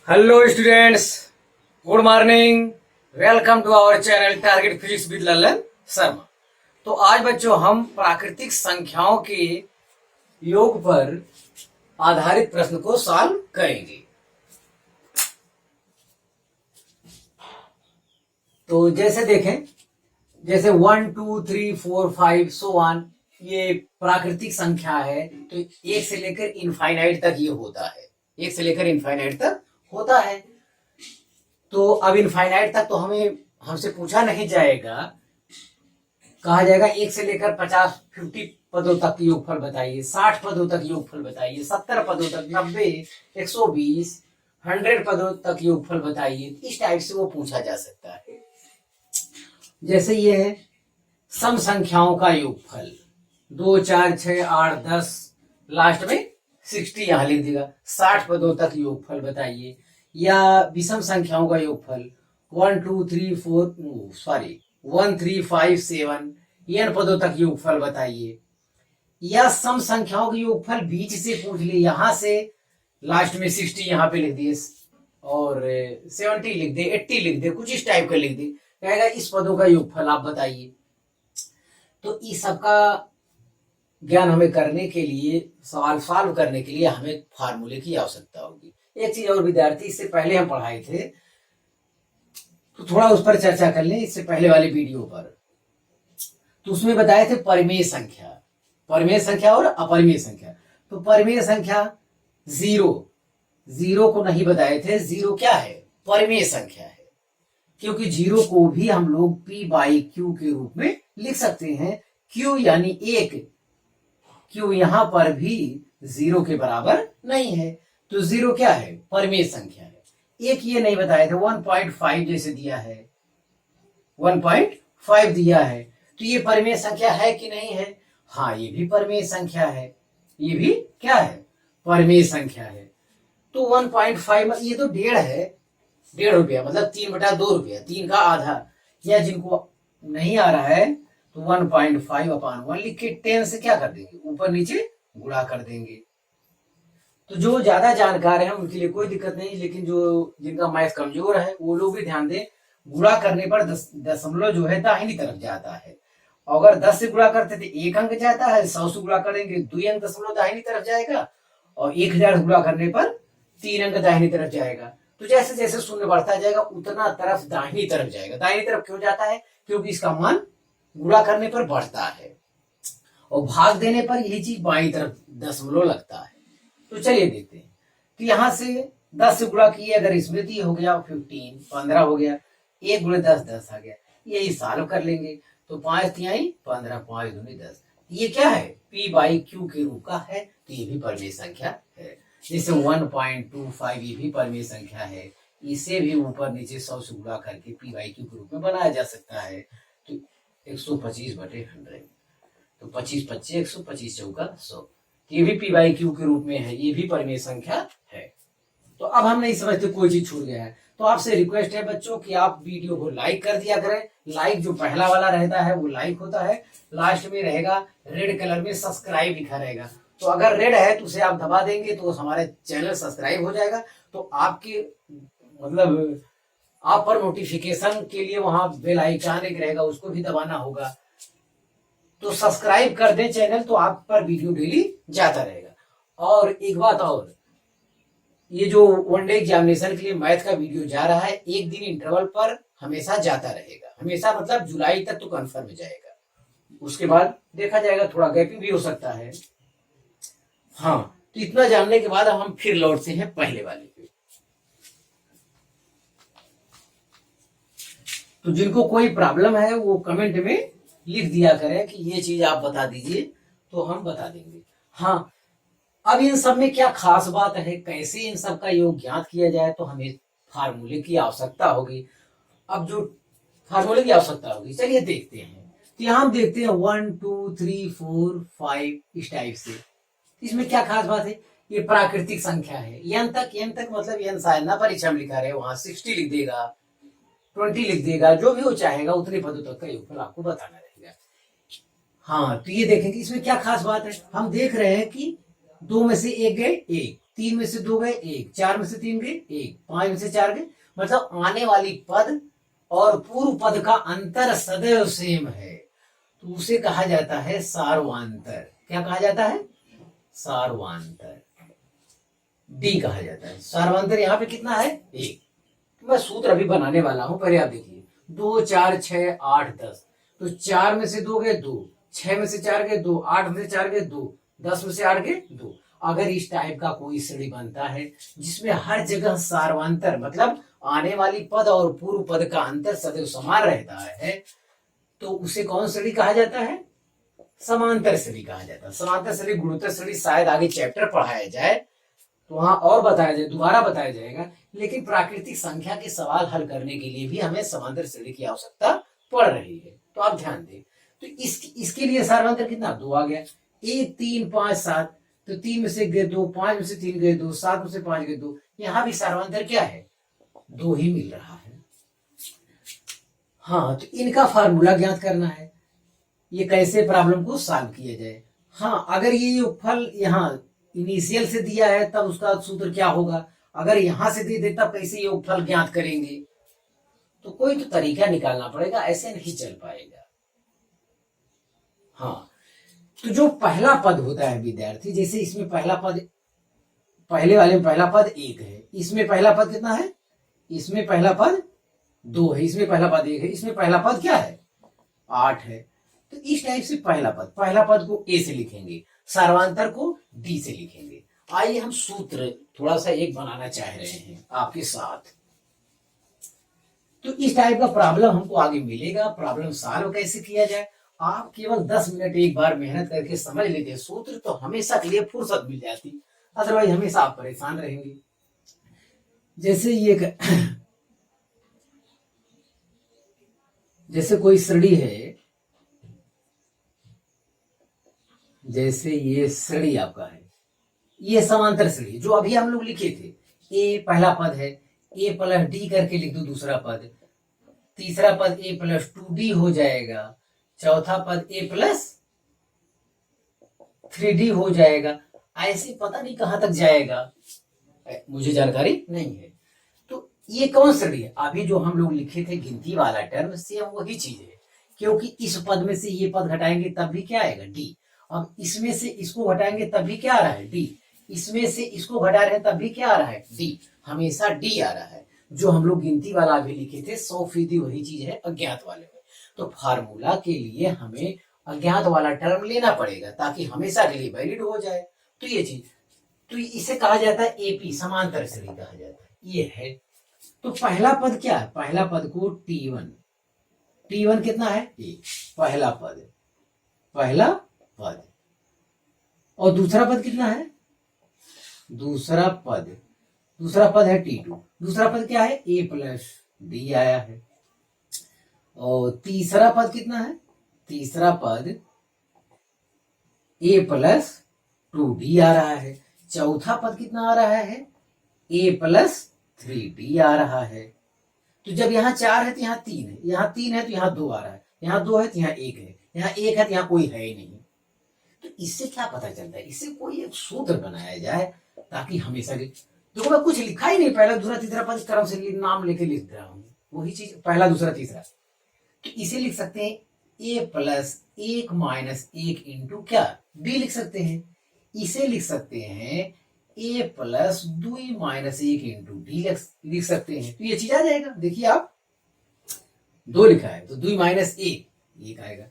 Hello students, good morning. Welcome to our channel target physics with Lalan Sharma. तो आज बच्चों हम प्राकृतिक संख्याओं के योग पर आधारित प्रश्न को सॉल्व करेंगे। तो जैसे देखें, जैसे 1 2 3 4 5 सो ऑन, ये प्राकृतिक संख्या है। तो एक से लेकर इनफाइनाइट तक ये होता है, एक से लेकर इनफाइनाइट तक होता है। तो अब इनफाइनाइट तक तो हमसे पूछा नहीं जाएगा, कहा जाएगा एक से लेकर 50 पदों तक योगफल बताइए, 60 पदों तक योगफल बताइए, 70 पदों तक, 90, 120, 100 पदों तक योगफल बताइए। इस टाइप से वो पूछा जा सकता है। जैसे ये है सम संख्याओं का योगफल, 2 4 6 8 10, लास्ट में 60 यहां लिख देगा। 60 पदों तक योगफल बताइए। या विषम संख्याओं का योगफल 1 2 3 5 7 n पदों तक योगफल बताइए। या सम संख्याओं के योगफल बीच से पूछ ले, यहां से लास्ट में 60 यहां पे लिख दिए और 70 लिख दे, 80 लिख दे, कुछ इस टाइप का लिख दे, कहेगा इस पदों का योगफल आप बताइए। तो इस सबका ज्ञान हमें करने के लिए, सवाल सॉल्व करने के लिए हमें फार्मूले की आवश्यकता होगी। एक चीज और विद्यार्थी, इससे पहले हम पढ़ाए थे तो थोड़ा उस पर चर्चा कर लें। इससे पहले वाले वीडियो पर तो उसमें बताए थे परिमेय संख्या और अपरिमेय संख्या। तो परिमेय संख्या जीरो को नहीं बताए थे। जीरो क्या है? परिमेय संख्या है, क्योंकि जीरो को भी हम लोग p/q के रूप में लिख सकते हैं। q यानी एक, q यहां पर भी जीरो के बराबर नहीं है। तो जीरो क्या है? परिमेय संख्या है। एक ये नहीं बताए थे, 1.5 जैसे दिया है, 1.5 दिया है, तो ये परिमेय संख्या है कि नहीं है? हाँ, ये भी परिमेय संख्या है। ये भी क्या है? परिमेय संख्या है। तो 1.5 ये तो 1.5 है, 1.5 रुपया मतलब 3/2 रुपया, 3 का आधा। या जिनको नहीं आ रहा है तो 1.5/1 लिख के 10 से क्या कर देंगे? ऊपर नीचे गुणा कर देंगे। तो जो ज्यादा जानकार है उनके लिए कोई दिक्कत नहीं, लेकिन जो जिनका मैथ कमजोर है वो लोग भी ध्यान दें। गुणा करने पर दशमलव जो है दाहिनी तरफ जाता है। अगर 10 से गुणा करते थे 1 अंक जाता है, 100 से गुणा करेंगे 2 अंक दशमलव दाहिनी तरफ जाएगा, और 1000 से गुणा करने पर 3 अंक दाहिनी तरफ जाएगा। तो जैसे जैसे शून्य बढ़ता जाएगा उतना तरफ दाहिनी तरफ जाएगा। दाहिनी तरफ क्यों जाता है? क्योंकि इसका मान गुणा करने पर बढ़ता है और भाग देने पर यही चीज बाई तरफ दशमलव लगता है। तो चलिए देखते हैं। तो यहां से 10 से गुणा किए, अगर स्मृति हो गया 15 हो गया, 1 गुणे 10 10 आ गया। यही सॉल्व कर लेंगे। तो 5 तिहाई 15, 5 दूनी 10। ये क्या है? p/q के रूप का है। तो ये भी परिमेय संख्या है। जैसे 1.25 ये भी परिमेय संख्या है। इसे भी ऊपर नीचे 100 से गुणा करके p/q के रूप में बनाया जा सकता है। तो 125/100, तो 25 25 125 चौका 100। ये भी p/q के रूप में है, ये भी परिमेय संख्या है। तो अब हम नहीं समझते कोई चीज छूट गया है, तो आपसे रिक्वेस्ट है बच्चों कि आप वीडियो को लाइक कर दिया करें। लाइक जो पहला वाला रहता है वो लाइक होता है, लास्ट में रहेगा रेड कलर में सब्सक्राइब लिखा रहेगा। तो अगर रेड है तो उसे आप दबा देंगे तो हमारे चैनल सब्सक्राइब हो जाएगा। तो आपके मतलब आप पर नोटिफिकेशन के लिए वहां बेल आइकन एक रहेगा, उसको भी दबाना होगा। तो सब्सक्राइब कर दें चैनल, तो आप पर वीडियो डेली जाता रहेगा। और एक बात और, ये जो वनडे एग्जामिनेशन के लिए मैथ का वीडियो जा रहा है, एक दिन इंटरवल पर हमेशा जाता रहेगा। हमेशा मतलब जुलाई तक तो कंफर्म जाएगा, उसके बाद देखा जाएगा, थोड़ा गैपिंग भी हो सकता है। हाँ, तो इतना जानने के बाद हम फिर लौटते हैं पहले वाले पे। तो जिनको कोई प्रॉब्लम है वो कमेंट में लिख दिया करें कि ये चीज आप बता दीजिए, तो हम बता देंगे। हाँ, अब इन सब में क्या खास बात है, कैसे इन सब का योग ज्ञात किया जाए, तो हमें फार्मूले की आवश्यकता होगी। अब जो फार्मूले की आवश्यकता होगी, चलिए देखते हैं। तो यहां हम देखते हैं 1 2 3 4 5 इस टाइप से। इसमें क्या खास बात है? ये प्राकृतिक संख्या है। n तक मतलब n शायद ना परीक्षा में लिखा रहे, वहां 60 लिख देगा, 20 लिख देगा, जो भी वो चाहेगा उतने पदों तक का योगफल आपको बताना रहेगा। हाँ, तो ये देखेंगे इसमें क्या खास बात है। हम देख रहे हैं कि 2 में से 1 गए 1, 3 में से 2 गए 1, 4 में से 3 गए 1, 5 में से 4 गए, मतलब आने वाली पद और पूर्व पद का अंतर सदैव सेम है, तो उसे कहा जाता है सार्वांतर। क्या कहा जाता है? सार्वांतर। डी कहा जाता है सार्वांतर। यहाँ पे कितना है? 1। मैं सूत्र अभी बनाने वाला हूं, पहले आप देखिए। 2 4 6 8 10, तो 4 में से 2 गए 2, 6 में से 4 गए 2, 8 में से 4 गए 2, 10 में से 8 गए 2। अगर इस टाइप का कोई श्रेणी बनता है जिसमें हर जगह सार्वांतर मतलब आने वाली पद और पूर्व पद का अंतर सदैव समान रहता है, तो उसे कौन श्रेणी कहा जाता है? समांतर श्रेणी कहा जाता है। समांतर श्रेणी, गुणोत्तर श्रेणी शायद आगे चैप्टर पढ़ाया जाए तो वहां और बताया जाए, दोबारा बताया जाएगा, लेकिन प्राकृतिक संख्या के सवाल हल करने के लिए भी हमें समांतर श्रेणी की आवश्यकता पड़ रही है, तो आप ध्यान दें। तो इसके लिए सार्वांतर कितना? 2 आ गया। 1 3 5 7, तो 3 में से गए 2, 5 में से 3 गए 2, 7 में से 5 गए 2, यहां भी सार्वांतर क्या है? 2 ही मिल रहा है। हाँ, तो इनका फार्मूला ज्ञात करना है, ये कैसे प्रॉब्लम को सॉल्व किया जाए। हाँ, अगर ये योगफल यहाँ इनिशियल से दिया है तब उसका सूत्र क्या होगा, अगर यहां से दे देता कैसे योगफल ज्ञात करेंगे, तो कोई तो तरीका निकालना पड़ेगा, ऐसे नहीं चल पाएगा। हाँ, तो जो पहला पद होता है विद्यार्थी, जैसे इसमें पहला पद, पहले वाले में पहला पद 1 है, इसमें पहला पद कितना है? इसमें पहला पद 2 है, इसमें पहला पद 1 है, इसमें पहला पद क्या है? 8 है। तो इस टाइप से पहला पद को ए से लिखेंगे, सार्वांतर को डी से लिखेंगे। आइए हम सूत्र थोड़ा सा एक बनाना चाह रहे हैं आपके साथ। तो इस टाइप का प्रॉब्लम हमको आगे मिलेगा, प्रॉब्लम सॉल्व कैसे किया जाए, आप केवल 10 मिनट एक बार मेहनत करके समझ लीजिए सूत्र, तो हमेशा के लिए फुर्सत मिल जाती, अदरवाइज हमेशा आप परेशान रहेंगे। जैसे ये जैसे कोई श्रेणी है, जैसे ये श्रेणी आपका है, ये समांतर श्रेणी जो अभी हम लोग लिखे थे, ए पहला पद है, ए प्लस डी करके लिख दो दूसरा पद, तीसरा पद ए प्लस 2d हो जाएगा, चौथा पद ए प्लस 3d हो जाएगा। ऐसे पता नहीं कहां तक जाएगा, मुझे जानकारी नहीं है। तो ये कौन श्रेणी है? अभी जो हम लोग लिखे थे गिनती वाला टर्म, सेम वही चीज है, क्योंकि इस पद में से ये पद घटाएंगे तब भी क्या आएगा? डी। अब इसमें से इसको घटाएंगे तब भी क्या आ रहा है? डी। इसमें से इसको घटा रहे हैं तब भी क्या आ रहा है? डी। हमेशा डी आ रहा है। जो हम लोग गिनती वाला अभी लिखे थे 100% वही चीज है अज्ञात वाले में। तो फार्मूला के लिए हमें अज्ञात वाला टर्म लेना पड़ेगा ताकि हमेशा के लिए वैलिड हो जाए। तो ये चीज, तो इसे कहा जाता है एपी, समांतर श्रेणी कहा जाता है, ये है। तो पहला पद क्या है? पहला पद को T1, T1 कितना है? 1, पहला पद, पहला पद। और दूसरा पद कितना है? दूसरा पद है T2, दूसरा पद क्या है? A प्लस डी आया है। और तीसरा पद कितना है? तीसरा पद A प्लस 2d आ रहा है। चौथा पद कितना आ रहा है? A प्लस 3d आ रहा है। तो जब यहाँ 4 है तो यहाँ 3 है, यहाँ 3 है तो यहाँ 2 आ रहा है, यहाँ 2 है तो यहाँ 1 है, यहाँ 1 है तो यहाँ कोई है ही नहीं। तो इससे क्या पता चलता है? इससे कोई एक सूत्र बनाया जाए ताकि हमेशा के, देखो मैं कुछ लिखा ही नहीं, पहला दूसरा तीसरा पद क्रम से नाम लेके लिख रहा हूँ, वही चीज पहला दूसरा तीसरा। तो इसे लिख सकते हैं a प्लस 1 माइनस 1 इंटू क्या? b लिख सकते हैं। इसे लिख सकते हैं a plus 2 minus 1 into D लिख सकते हैं। तो ये चीज आ जाएगा। देखिए आप 2 लिखा है तो 2 माइनस 1 आएगा।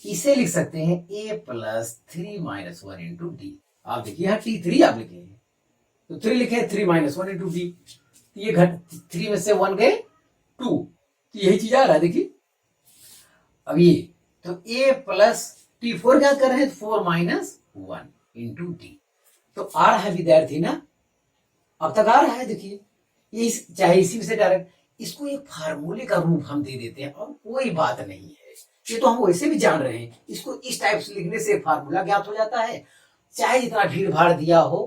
इसे लिख सकते हैं a plus 3 minus 1 into D. आप देखिए यहाँ T3 आप लिखे हैं तो 3 लिखे 3 माइनस 1 इंटू डी, तो ये घट 3 में से 1 गए 2, तो यही चीज आ रहा है। देखिए अब ये तो a प्लस T4 क्या कर रहे हैं? 4 माइनस 1 इंटू डी। तो आ रहा है विद्यार्थी ना, अब तक आ रहा है। देखिए ये चाहे इसी से डायरेक्ट इसको एक फार्मूले का रूप हम दे देते हैं और कोई बात नहीं है, ये तो हम वैसे भी जान रहे हैं। इसको इस टाइप से लिखने से फार्मूला ज्ञात हो जाता है, चाहे जितना भीड़ भाड़ दिया हो,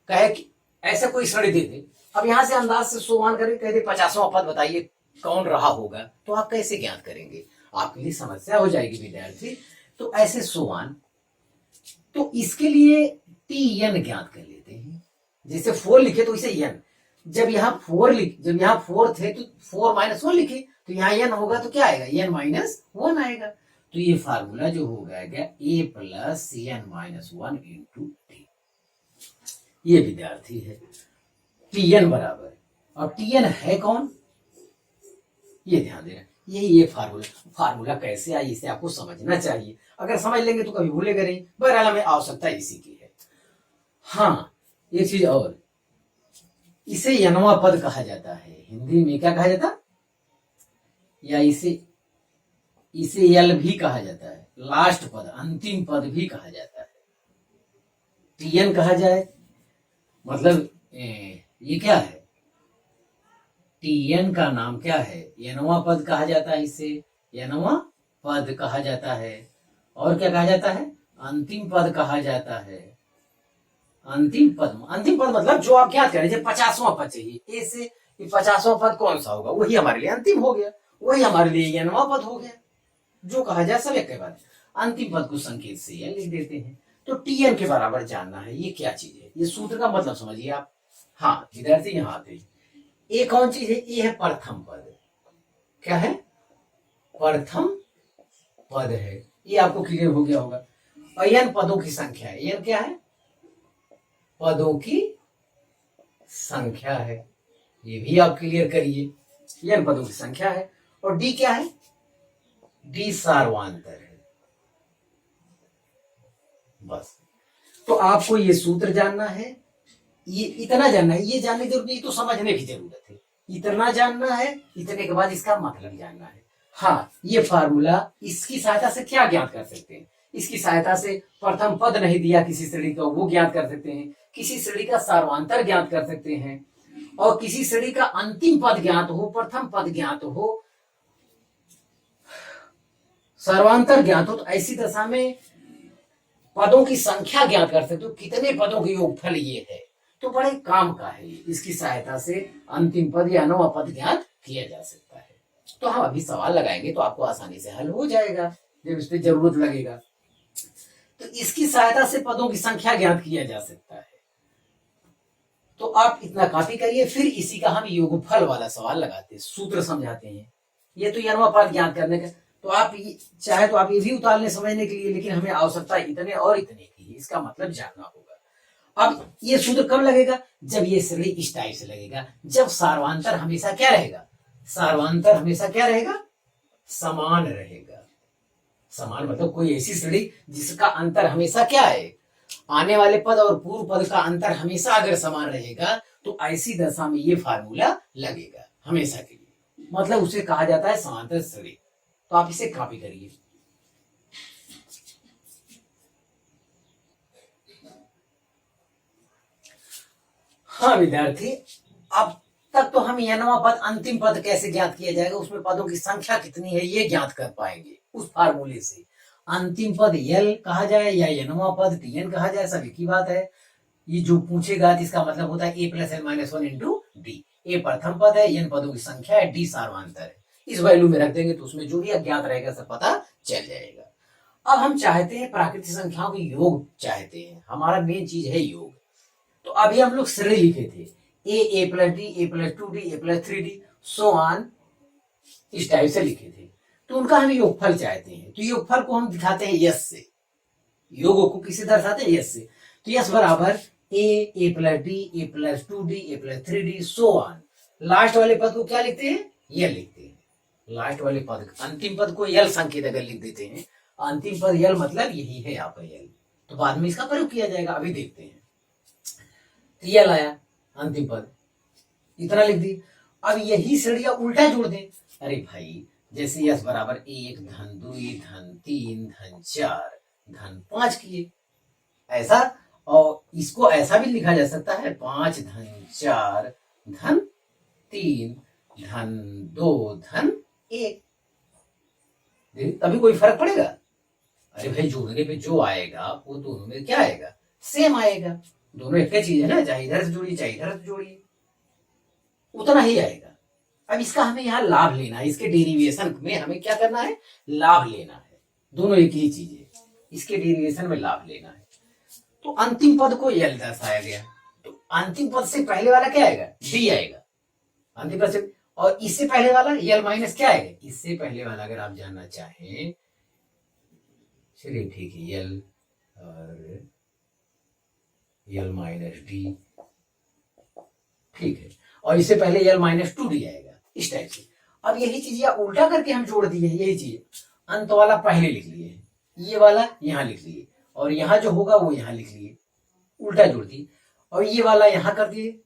कहे कि ऐसा कोई श्रेणी दे दे, अब यहां से अंदाज से सोमान करके कह दे 50वां पद बताइए कौन रहा होगा, तो आप कैसे ज्ञात करेंगे? आपके लिए समस्या हो जाएगी विद्यार्थी। तो ऐसे सोमान, तो इसके लिए Tn ज्ञात कर लेते हैं। जैसे 4 लिखे तो इसे n, जब यहाँ 4 थे तो 4 माइनस 1 लिखे तो यहाँ n होगा तो क्या आएगा, n माइनस 1 आएगा। तो ये फार्मूला जो हो गया a plus n minus 1 into T. ये विद्यार्थी है Tn बराबर, और Tn है कौन, ये ध्यान देना। ये फार्मूला कैसे आई इसे आपको समझना चाहिए, अगर समझ लेंगे तो कभी भूलेगा नहीं। बहरहाल हमें आवश्यकता इसी की है। हाँ एक चीज और, इसे यनवा पद कहा जाता है, हिंदी में क्या कहा जाता, या इसे यल भी कहा जाता है, लास्ट पद अंतिम पद भी कहा जाता है। Tn कहा जाए मतलब ये क्या है, Tn का नाम क्या है, यनवा पद कहा जाता है, इसे यनवा पद कहा जाता है। और क्या कहा जाता है, अंतिम पद कहा जाता है। अंतिम पद मतलब जो आप क्या करें, 50वां पद चाहिए, ए से 50वां पद कौन सा होगा, वही हमारे लिए अंतिम हो गया, वही हमारे लिए यनवा पद हो गया। जो कहा जाए सब एक के बाद, अंतिम पद को संकेत से यह लिख देते हैं। तो Tn के बराबर जानना है, ये क्या चीज है, ये सूत्र का मतलब समझिए आप। हाँ विद्यार्थी यहाँ आते हैं, ये कौन चीज है, ये है प्रथम पद। क्या है, प्रथम पद है, ये आपको क्लियर हो गया होगा। और n पदों की संख्या है, n क्या है, पदों की संख्या है, ये भी आप क्लियर करिए, n पदों की संख्या है। और d क्या है, d सार्वांतर है। बस, तो आपको ये सूत्र जानना है, ये इतना जानना है, ये जानने की जरूरत नहीं तो समझने की जरूरत है, इतना जानना है, इतने के बाद इसका मतलब जानना है। हाँ ये फार्मूला, इसकी सहायता से क्या ज्ञात कर सकते हैं, इसकी सहायता से प्रथम पद नहीं दिया किसी श्रेणी का वो ज्ञात कर सकते हैं, किसी श्रेणी का सार्वांतर ज्ञात कर सकते हैं, और किसी श्रेणी का अंतिम पद ज्ञात हो, प्रथम पद ज्ञात हो, सर्वांतर ज्ञात हो, तो ऐसी दशा में पदों की संख्या ज्ञात कर सकते हो, कितने पदों के योगफल ये है, तो बड़े काम का है। इसकी सहायता से अंतिम पद या नवा पद ज्ञात किया जा सकता है। तो हम अभी सवाल लगाएंगे तो आपको आसानी से हल हो जाएगा जब इस पर जरूरत लगेगा। तो इसकी सहायता से पदों की संख्या ज्ञात किया जा सकता है। तो आप इतना कॉपी करिए, फिर इसी का हम योगफल वाला सवाल लगाते हैं, सूत्र समझाते हैं। ये तो यनवा पद ज्ञात करने का, तो आप चाहे तो आप ये भी उतार लें समझने के लिए, लेकिन हमें आवश्यकता इतने और इतने की है, इसका मतलब जानना होगा। अब ये सूत्र कब लगेगा, जब ये श्रेणी इस टाइप से लगेगा, जब सार्वांतर हमेशा क्या रहेगा, सार्वांतर हमेशा क्या रहेगा, समान रहेगा। समान मतलब कोई ऐसी श्रेणी जिसका अंतर हमेशा क्या है, आने वाले पद और पूर्व पद का अंतर हमेशा अगर समान रहेगा तो ऐसी दशा में ये फार्मूला लगेगा हमेशा के लिए, मतलब उसे कहा जाता है समांतर श्रेणी। तो आप इसे कॉपी करिए। हाँ विद्यार्थी, अब तक तो हम यनवा पद अंतिम पद कैसे ज्ञात किया जाएगा, उसमें पदों की संख्या कितनी है ये ज्ञात कर पाएंगे उस फार्मूले से। अंतिम पद यल कहा जाए या यनवा पद Tn कहा जाए, सब एक ही बात है। ये जो पूछेगा इसका मतलब होता है a plus N minus 1 into d. A प्रथम पद है, n पदों की संख्या है, डी सार्वांतर है। इस वैल्यू में रख देंगे तो उसमें जो भी अज्ञात रहेगा सब पता चल जाएगा। अब हम चाहते हैं प्राकृतिक संख्याओं के योग चाहते हैं, हमारा मेन चीज है योग। तो अभी हम लोग श्रेणी लिखे थे, a plus d, a plus 2d, a plus 3d, so on, इस टाइप से लिखे थे। तो उनका हम योगफल चाहते हैं, तो योगफल को हम दिखाते हैं यस से। योग को किसे दर्शाते हैं, यस से। तो यस बराबर a plus d, a plus 2d, a plus 3d, so on. Last वाले पद को क्या लिखते हैं, यल लिखते हैं। लास्ट वाले पद, अंतिम पद को यल संकेत अगर लिख देते हैं, अंतिम पद यल मतलब यही है यहाँ पर यल, तो बाद में इसका प्रयोग किया जाएगा, अभी देखते हैं। तो यल आया अंतिम पद, इतना लिख दी। अब यही श्रेणियां उल्टा जोड़ दें, अरे भाई जैसे यस बराबर 1 धन 2 धन 3 धन 4 धन 5 किए ऐसा, और इसको ऐसा भी लिखा जा सकता है 5 धन 4 धन 3 धन 2 धन 1, तभी कोई फर्क पड़ेगा। अरे भाई जोड़ने पे जो आएगा वो दोनों में क्या आएगा, सेम आएगा। दोनों एक ही चीज है ना, चाहे इधर से जोड़िए चाहे इधर से जोड़िए, उतना ही आएगा। अब इसका हमें यहाँ लाभ लेना है, इसके डेरिवेशन में हमें क्या करना है, लाभ लेना है। दोनों एक ही चीज है, इसके डेरिवेशन में लाभ लेना है। तो अंतिम पद को यल दर्शाया गया, तो अंतिम पद से पहले वाला क्या आएगा, डी आएगा अंतिम पद से, और इससे पहले वाला यल माइनस क्या आएगा, इससे पहले वाला अगर आप जानना चाहें, चलिए ठीक है, यल और यल माइनस डी, ठीक है, और इससे पहले यल माइनस टू डी आएगा, इस टाइप से। अब यही चीज या उल्टा करके हम जोड़ दिए, यही चीज अंत वाला पहले लिख लिए, ये वाला यहां लिख लिए, और यहां जो होगा वो यहां लिख लिए, उल्टा जोड़ दिए, और ये वाला यहां कर दिए,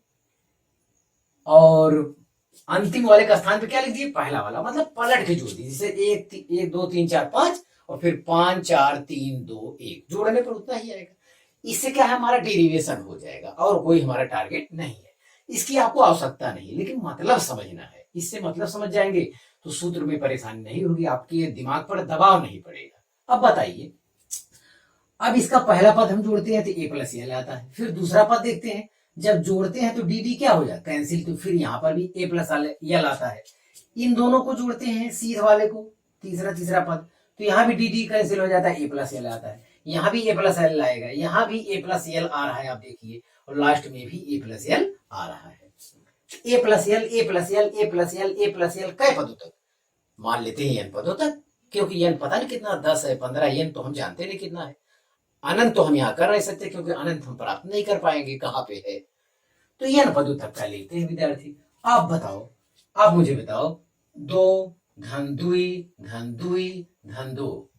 और अंतिम वाले का स्थान पे क्या लिख दिए, पहला वाला, मतलब पलट के जोड़ दिए, जैसे 1 2 3 4 5 और फिर 5 4 3 2 1, जोड़ने पर उतना ही आएगा। इससे क्या है, हमारा डेरिवेशन हो जाएगा और कोई हमारा टारगेट नहीं है, इसकी आपको आवश्यकता नहीं, लेकिन मतलब समझना है, इससे मतलब समझ जाएंगे तो सूत्र में परेशानी नहीं होगी, आपके दिमाग पर दबाव नहीं पड़ेगा। अब बताइए, अब इसका पहला पद हम जोड़ते हैं तो ए प्लस यल आता है, फिर दूसरा पद देखते हैं, जब जोड़ते हैं तो डी डी क्या हो जाता है, कैंसिल, तो फिर यहाँ पर भी ए प्लस यल आता है, इन दोनों को जोड़ते हैं सीध वाले को, तीसरा पद, तो यहाँ भी डी डी कैंसिल हो जाता है, ए प्लस यल आता है, यहाँ भी ए प्लस एल आएगा, यहाँ भी ए प्लस यल आ रहा है, आप देखिए, और लास्ट में भी ए प्लस यल आ रहा है, A plus L A plus L A plus L A plus यल, कई पदों तक, मान लेते हैं एन पदों तक, क्योंकि एन पता नहीं कितना, 10 है 15, एन तो हम जानते नहीं कितना है, अनंत तो हम यहाँ कर नहीं सकते क्योंकि अनंत हम प्राप्त नहीं कर पाएंगे, कहाँ पे है, तो एन पदों तक का लेते हैं विद्यार्थी। आप बताओ, आप मुझे बताओ, 2 धन 2 धन 2 धन 2,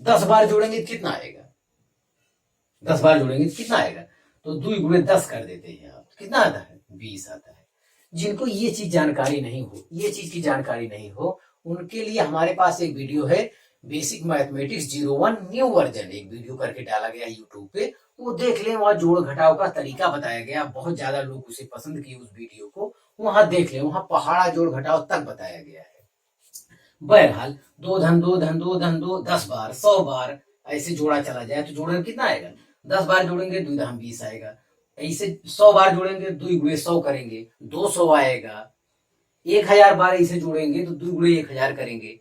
10 बार जोड़ेंगे तो कितना आएगा, 10 बार जोड़ेंगे तो कितना आएगा, तो 2 गुणे 10 कर देते हैं आप, कितना आता है, 20 आता है। जिनको ये चीज जानकारी नहीं हो, ये चीज की जानकारी नहीं हो, उनके लिए हमारे पास एक वीडियो है, बेसिक मैथमेटिक्स 01 न्यू वर्जन, एक वीडियो करके डाला गया यूट्यूब पे, वो देख लें, वहां जोड़ घटाव का तरीका बताया गया, बहुत ज्यादा लोग उसे पसंद किए उस वीडियो को, वहां देख लें, वहां पहाड़ा जोड़ घटाव तक बताया गया है। बहरहाल 2 धन 2 धन 2 धन 2 10 बार 100 बार ऐसे जोड़ा चला जाए तो जोड़ने कितना आएगा, 10 बार जोड़ेंगे 2 धन 20 आएगा, ऐसे 100 बार जोड़ेंगे 2 गुणे 100 करेंगे 200 आएगा, 1000 बार इसे जोड़ेंगे तो 2 गुणे 1000 करेंगे।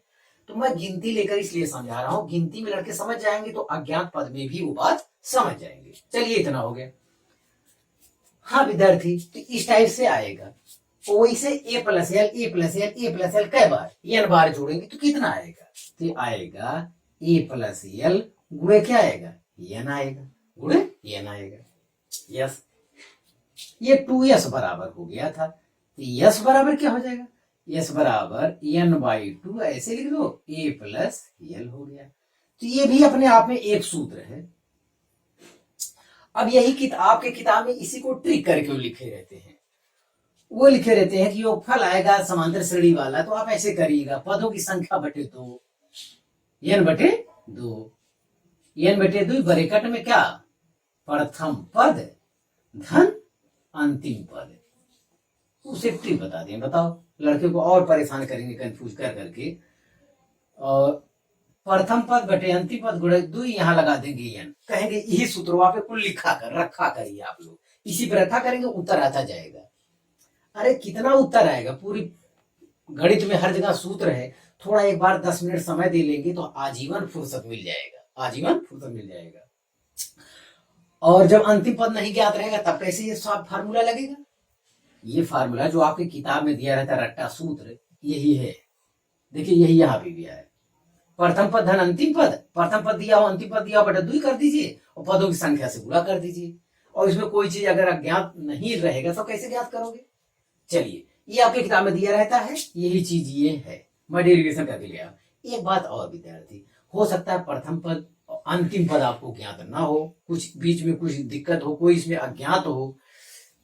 तो मैं गिनती लेकर इसलिए समझा रहा हूं, गिनती में लड़के समझ जाएंगे तो अज्ञात पद में भी वो बात समझ जाएंगे। चलिए इतना हो गया। हाँ विद्यार्थी, तो इस टाइप से आएगा, वैसे a plus l a plus l a plus l कई बार, एन बार जोड़ेंगे तो कितना आएगा, तो आएगा ए प्लस एल गुणे क्या आएगा, एन आएगा, गुणे एन आएगा, यस, ये 2s बराबर हो गया था, यस बराबर क्या हो जाएगा, यस बराबर n/2, ऐसे लिख दो, a प्लस एल हो गया। तो ये भी अपने आप में एक सूत्र है। अब यही आपके किताब में इसी को ट्रिक करके लिखे रहते हैं, वो लिखे रहते हैं कि योगफल आएगा समांतर श्रेणी वाला, तो आप ऐसे करिएगा, पदों की संख्या बटे 2, n बटे 2, n बटे 2 ब्रैकेट में क्या, प्रथम पद धन अंतिम पद, उसे ट्रिक बता दें, बताओ, लड़के को और परेशान करेंगे कंफ्यूज कर करके, और प्रथम पद बटे अंतिम पद गुणे 2 यहाँ लगा देंगे n, कहेंगे यही सूत्र वहां पे कुल लिखा कर रखा करिए आप लोग, इसी पर रखा करेंगे, उत्तर आता जाएगा। अरे कितना उत्तर आएगा, पूरी गणित में हर जगह सूत्र है, थोड़ा एक बार 10 मिनट समय दे लेंगे तो आजीवन फुर्सत मिल जाएगा, आजीवन फुर्सत मिल जाएगा। और जब अंतिम पद नहीं ज्ञात रहेगा तब कैसे ये फार्मूला लगेगा, ये फार्मूला जो आपके किताब में दिया रहता है रट्टा सूत्र, यही है, देखिए यही यहाँ पे दिया है, प्रथम पद धन अंतिम पद, प्रथम पद दिया हो अंतिम पद दिया हो बटा 2 कर दीजिए और पदों की संख्या से गुणा कर दीजिए, और इसमें कोई चीज अगर अज्ञात नहीं रहेगा तो कैसे ज्ञात करोगे। चलिए, ये आपके किताब में दिया रहता है, यही चीज ये है, मैं डेरिवेशन करके लिया। एक बात और विद्यार्थी, हो सकता है प्रथम पद और अंतिम पद आपको ज्ञात ना हो, कुछ बीच में कुछ दिक्कत हो, कोई इसमें अज्ञात हो,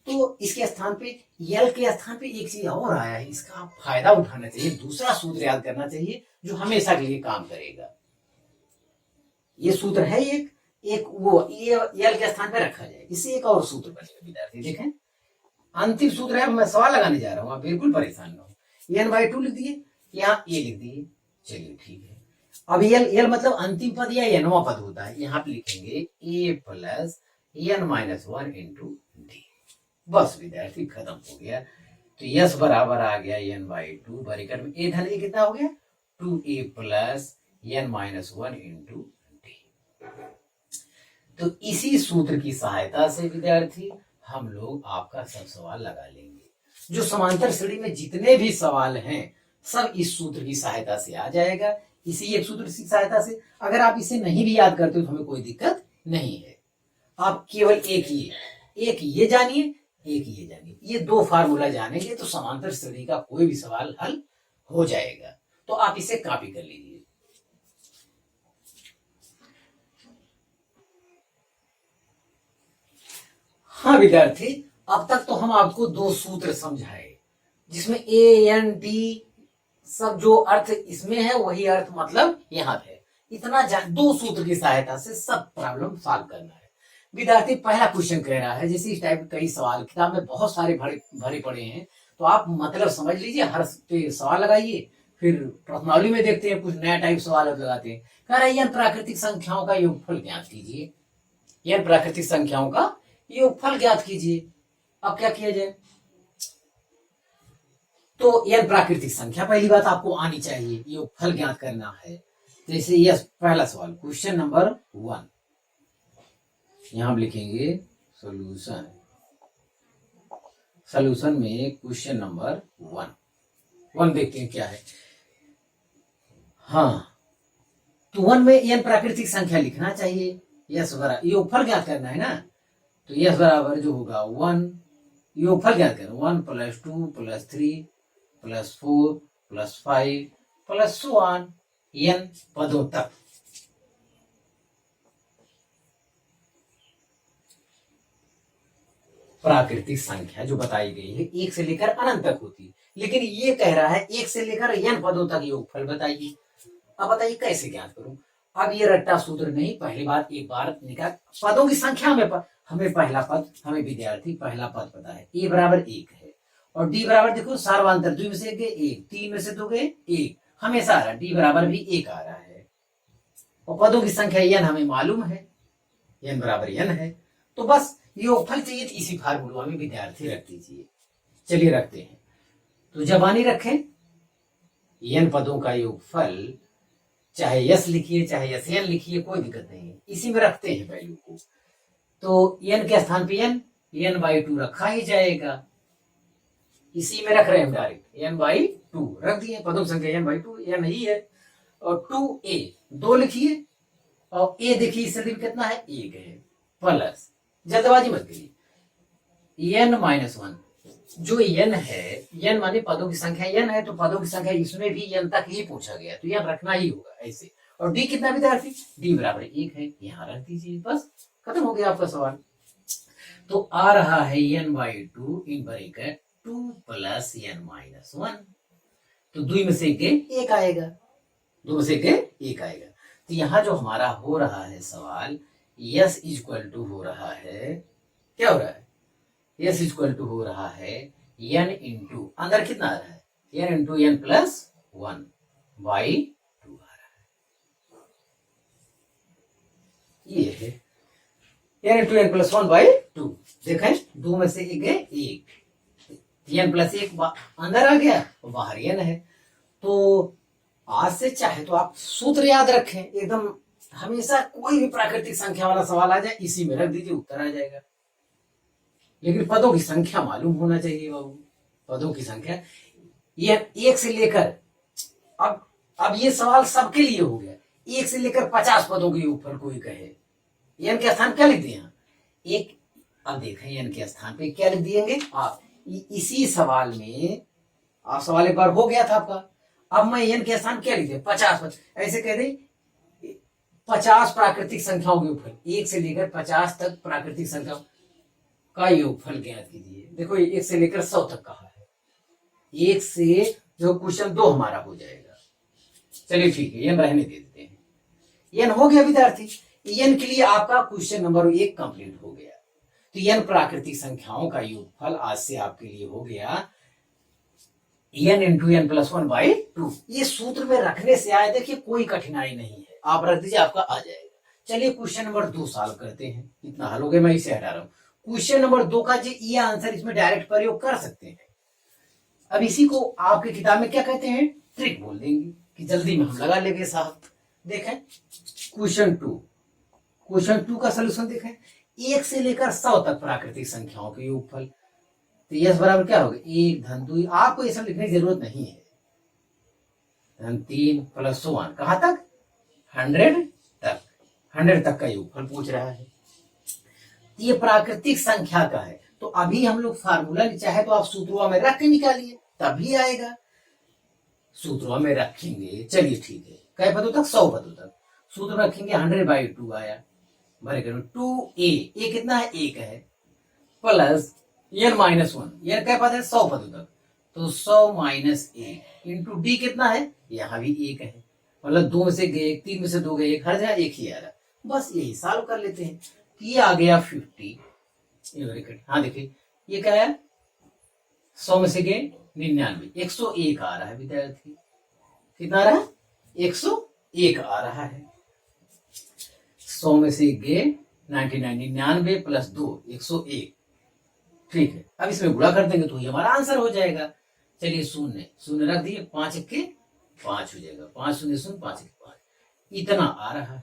तो इसके स्थान पे यल के स्थान पे एक चीज और आया है, इसका आप फायदा उठाना चाहिए, दूसरा सूत्र याद करना चाहिए जो हमेशा के लिए काम करेगा। ये सूत्र है एक वो ये यल के स्थान पे रखा जाए, इससे एक और सूत्र बनेगा विद्यार्थी, देखें, अंतिम सूत्र है, मैं सवाल लगाने जा रहा हूं, आप बिल्कुल परेशान न हो। n/2 लिख दिए, यहाँ ए लिख दिए, चलिए ठीक है। अब यल मतलब अंतिम पद या nवां पद होता है, यहाँ पे लिखेंगे a plus n-1 into D, बस विद्यार्थी खत्म हो गया। तो यस बराबर आ गया n/2, ब्रैकेट में a धन a कितना हो गया, 2a plus n-1 into D. तो इसी सूत्र की सहायता से विद्यार्थी हम लोग आपका सब सवाल लगा लेंगे। जो समांतर श्रेणी में जितने भी सवाल हैं सब इस सूत्र की सहायता से आ जाएगा। इसी एक सूत्र की सहायता से, अगर आप इसे नहीं भी याद करते हो तो हमें कोई दिक्कत नहीं है। आप केवल एक ये जानिए, एक ये जानिए, ये दो फार्मूला जानेंगे तो समांतर श्रेणी का कोई भी सवाल हल हो जाएगा। तो आप इसे कॉपी कर लीजिए। हाँ विद्यार्थी, अब तक तो हम आपको दो सूत्र समझाए, जिसमें ए एन डी सब जो अर्थ इसमें है वही अर्थ मतलब यहाँ पे। इतना दो सूत्र की सहायता से सब प्रॉब्लम सॉल्व करना है। विद्यार्थी पहला क्वेश्चन कह रहा है, जैसे इस टाइप के कई सवाल किताब में बहुत सारे भरे पड़े हैं, तो आप मतलब समझ लीजिए, हर पे सवाल लगाइए, फिर प्रश्नावली में देखते हैं कुछ नया टाइप सवाल लगाते हैं। कह रहा है यह प्राकृतिक संख्याओं का योगफल ज्ञात कीजिए, यह प्राकृतिक संख्याओं का योगफल ज्ञात कीजिए। अब क्या किया जाए, तो यह प्राकृतिक संख्या पहली बात आपको आनी चाहिए, योगफल ज्ञात करना है। जैसे यह पहला सवाल क्वेश्चन नंबर 1, यहां हम लिखेंगे सॉल्यूशन। सॉल्यूशन में क्वेश्चन नंबर 1 देखते हैं क्या है। हाँ, तो 1 में यह प्राकृतिक संख्या लिखना चाहिए, यस बराबर योगफल ज्ञात करना है ना, तो यस बराबर जो होगा 1, योगफल ज्ञात करना 1 + 2 + 3 + 4 + 5 + so on n पदों तक। प्राकृतिक संख्या जो बताई गई है 1 से लेकर अनंत तक होती है, लेकिन ये कह रहा है 1 से लेकर n पदों तक योगफल बताइए। अब बताइए कैसे ज्ञात करूं। अब ये रट्टा सूत्र नहीं, पहली बार एक बार निकाल पदों की संख्या में हमें पहला पद, हमें विद्यार्थी पहला पद पता है, a बराबर 1 है और d बराबर देखो सार्वंतर 2 में से 1, 3 में से 2 1, हमेशा आ रहा है, d बराबर भी 1 आ रहा है और पदों की संख्या n हमें मालूम है, n बराबर n है, तो बस योगफल चाहिए तो इसी फार्मूला में विद्यार्थी रख दीजिए। चलिए रखते हैं, तो जबानी रखें n पदों का योगफल, चाहे यस लिखिए चाहे यस एन लिखिए, कोई दिक्कत नहीं है, इसी में रखते हैं वैल्यू को। तो n के स्थान पे n/2 रखा ही जाएगा, इसी में रख रहे हैं डायरेक्ट, n/2 रख दिए, पदों संख्या n/2 n ही है। और 2a 2 लिखिए और a देखिए इस कितना है 1 है, प्लस जल्दबाजी मत करिए n-1, जो n है, n माने पदों की संख्या n है, तो पदों की संख्या इसमें भी n तक ही पूछा गया, तो यह रखना ही होगा ऐसे। और d कितना विद्यार्थी, d बराबर 1 है, यहाँ रख दीजिए, बस खत्म हो गया आपका सवाल। तो आ रहा है n/2 इन ब्रैकेट 2 + n-1, तो 2 में से 1 आएगा, 2 में से 1 आएगा। तो यहाँ जो हमारा हो रहा है सवाल, यस इक्वल टू हो रहा है, क्या हो रहा है, यस इक्वल टू हो रहा है n इंटू अंदर कितना आ रहा है, n इंटू n + 1/2 आ रहा है, ये है n इंटू n + 1/2। देखें 2 में से 1 n + 1 अंदर आ गया और बाहर n है। तो आज से चाहे तो आप सूत्र याद रखें एकदम, हमेशा कोई भी प्राकृतिक संख्या वाला सवाल आ जाए इसी में रख दीजिए, उत्तर आ जाएगा। लेकिन पदों की संख्या मालूम होना चाहिए बाबू, पदों की संख्या यह 1 से लेकर, अब ये सवाल सबके लिए हो गया, 1 से लेकर 50 पदों के ऊपर कोई कहे, n के स्थान क्या लिख दिए एक, अब देखें n के स्थान पे क्या लिख दिएंगे आप, इसी सवाल में आप सवाल एक बार हो गया था आपका, अब मैं n के स्थान क्या लिख दिया 50, ऐसे कह दे 50 प्राकृतिक संख्याओं के ऊपर, 1 से लेकर 50 तक प्राकृतिक संख्या का योगफल ज्ञात कीजिए। देखो 1 से लेकर 100 तक कहा है, 1 से जो क्वेश्चन 2 हमारा हो जाएगा। चलिए ठीक है, n रहने दे देते हैं, n हो गया विद्यार्थी, n के लिए आपका क्वेश्चन नंबर 1 कंप्लीट हो गया। तो n प्राकृतिक संख्याओं का योगफल आज से आपके लिए हो गया n इंटू n + 1/2। ये सूत्र में रखने से आए, देखिए कोई कठिनाई नहीं है, आप रख दीजिए आपका आ जाएगा। चलिए क्वेश्चन नंबर 2 सॉल्व करते हैं, इतना हल हो गया, मैं इसे हटा रहा हूं। क्वेश्चन नंबर 2 का ये आंसर इसमें डायरेक्ट प्रयोग कर सकते हैं। अब इसी को आपकी किताब में क्या कहते हैं, ट्रिक बोल देंगे कि जल्दी में हम लगा लेंगे साहब। देखें क्वेश्चन 2 का सोल्यूशन देखें, 1 से लेकर 100 तक प्राकृतिक संख्याओं के योगफल। तो यस बराबर क्या होगा, 1 धन 2, आपको ये सब लिखने की जरूरत नहीं है, धन 3 प्लस 1 कहां तक, 100 तक, 100 तक का योगफल पूछ रहा है। ये प्राकृतिक संख्या का है, तो अभी हम लोग फार्मूला चाहे तो आप सूत्रों में रख के निकालिए तभी आएगा, सूत्रों में रखेंगे, चलिए ठीक है, कई पदों तक, 100 पदों तक सूत्र रखेंगे, 100/2 आया, भरे करो 2a, ए कितना है, 1 है, प्लस n-1, n क्या पद है, 100 पदों तक, तो 100 माइनस 1 इंटू डी कितना है, यहां भी 1 है, मतलब 2 में से गए 1, 3 में से 2 गए 1, हर जगह 1 ही आ रहा, बस यही सॉल्व कर लेते हैं। ये आ गया 50, हाँ देखिए ये क्या है, 100 में से गए 99, 101 आ रहा है विद्यार्थी, कितना आ रहा है, 101 आ रहा है, 100 में से गए 99 प्लस 2 101, ठीक है। अब इसमें गुणा कर देंगे तो ये हमारा आंसर हो जाएगा। चलिए शून्य शून्य रख दिए, 5 के 5 हो जाएगा, 5 शून्य शून्य 5 के 5, इतना आ रहा है।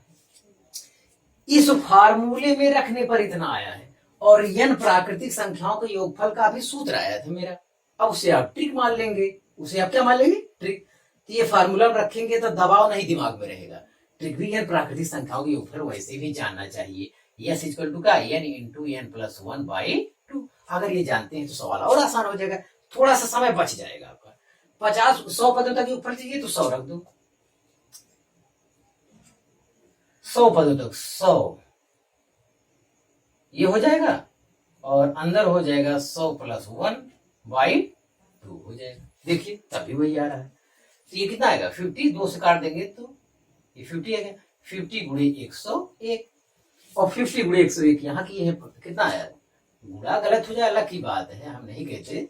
इस फार्मूले में रखने पर इतना आया है, और n प्राकृतिक संख्याओं के योगफल का भी सूत्र आया था मेरा, अब उसे आप ट्रिक मान लेंगे, उसे आप क्या मान लेंगे, ट्रिक। तो ये फार्मूला रखेंगे तो दबाव नहीं दिमाग में रहेगा, ट्रिक भी n प्राकृतिक संख्याओं के योगफल वैसे भी जानना चाहिए, यस इक्वल टू का n इंटू n प्लस 1/2। अगर ये जानते हैं तो सवाल और आसान हो जाएगा, थोड़ा सा समय बच जाएगा आपका। 50-100 पदों तक योगफल चाहिए तो 100 रख दो, 100 पदों तक 100 ये हो जाएगा, और अंदर हो जाएगा 100 प्लस 1/2 हो जाएगा, देखिए तभी वही आ रहा है। तो ये कितना आएगा, 50, 2 से काट देंगे तो ये 50 आ गया, 50 गुणे 101, और 50 गुणे 101 यहाँ की है, कितना आया, गुणा गलत हो जाए अलग की बात है, हम नहीं कहते,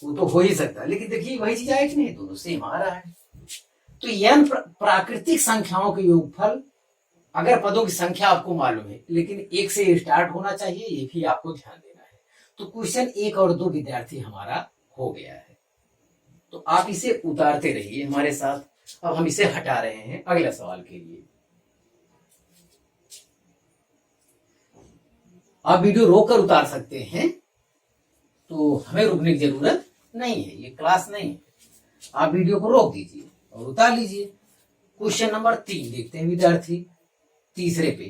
वो तो हो ही सकता है, लेकिन देखिए वही चीज आए कि नहीं, दोनों सेम आ रहा है। तो n प्राकृतिक संख्याओं के योगफल, अगर पदों की संख्या आपको मालूम है, लेकिन 1 से स्टार्ट होना चाहिए, ये भी आपको ध्यान देना है। तो क्वेश्चन 1 और 2 विद्यार्थी हमारा हो गया है, तो आप इसे उतारते रहिए हमारे साथ। अब हम इसे हटा रहे हैं अगले सवाल के लिए। आप वीडियो रोक कर उतार सकते हैं, तो हमें रुकने की जरूरत नहीं है, ये क्लास नहीं है, आप वीडियो को रोक दीजिए और उतार लीजिए। क्वेश्चन नंबर 3 देखते हैं विद्यार्थी, तीसरे पे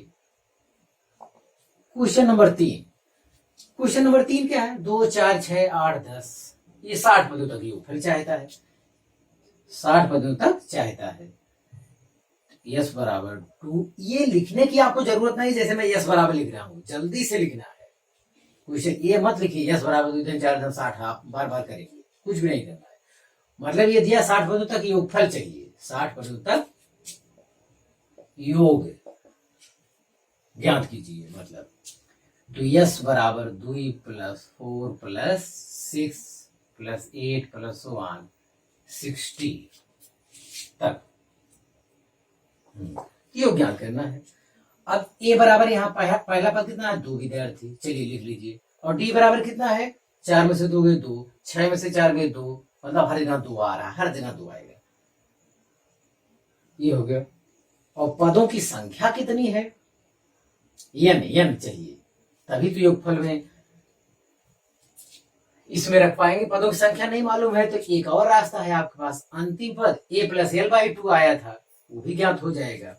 क्वेश्चन नंबर 3। क्वेश्चन नंबर 3 क्या है, 2 4 6 8 10, ये 60 पदों तक योगफल चाहता है, 60 पदों तक चाहता है। यस बराबर 2, ये लिखने की आपको जरूरत नहीं, जैसे मैं यस बराबर लिख रहा हूं, जल्दी से लिखना है क्वेश्चन, ये मत लिखिए यस बराबर 2 3 4 10 60, आप बार बार करेंगे, कुछ भी नहीं करना है। मतलब ये दिया 60 पदों तक योगफल चाहिए, 60 पदों तक योग ज्ञात कीजिए, मतलब तो यस बराबर 2 प्लस 4 प्लस 6 प्लस 8 प्लस 1 60 तक योग ज्ञात करना है। अब ए बराबर यहाँ पहला पद कितना है, 2 विद्यार्थी, चलिए लिख लीजिए, और डी बराबर कितना है, 4 में से 2 गए 2, 6 में से 4 गए 2, मतलब हर जगह 2 आ रहा है, हर जगह 2 आएगा, ये हो गया। और पदों की संख्या कितनी है, n चाहिए, तभी तो योगफल में इसमें रख पाएंगे। पदों की संख्या नहीं मालूम है तो एक और रास्ता है आपके पास, अंतिम पद a प्लस l/2 आया था, वो भी ज्ञात हो जाएगा।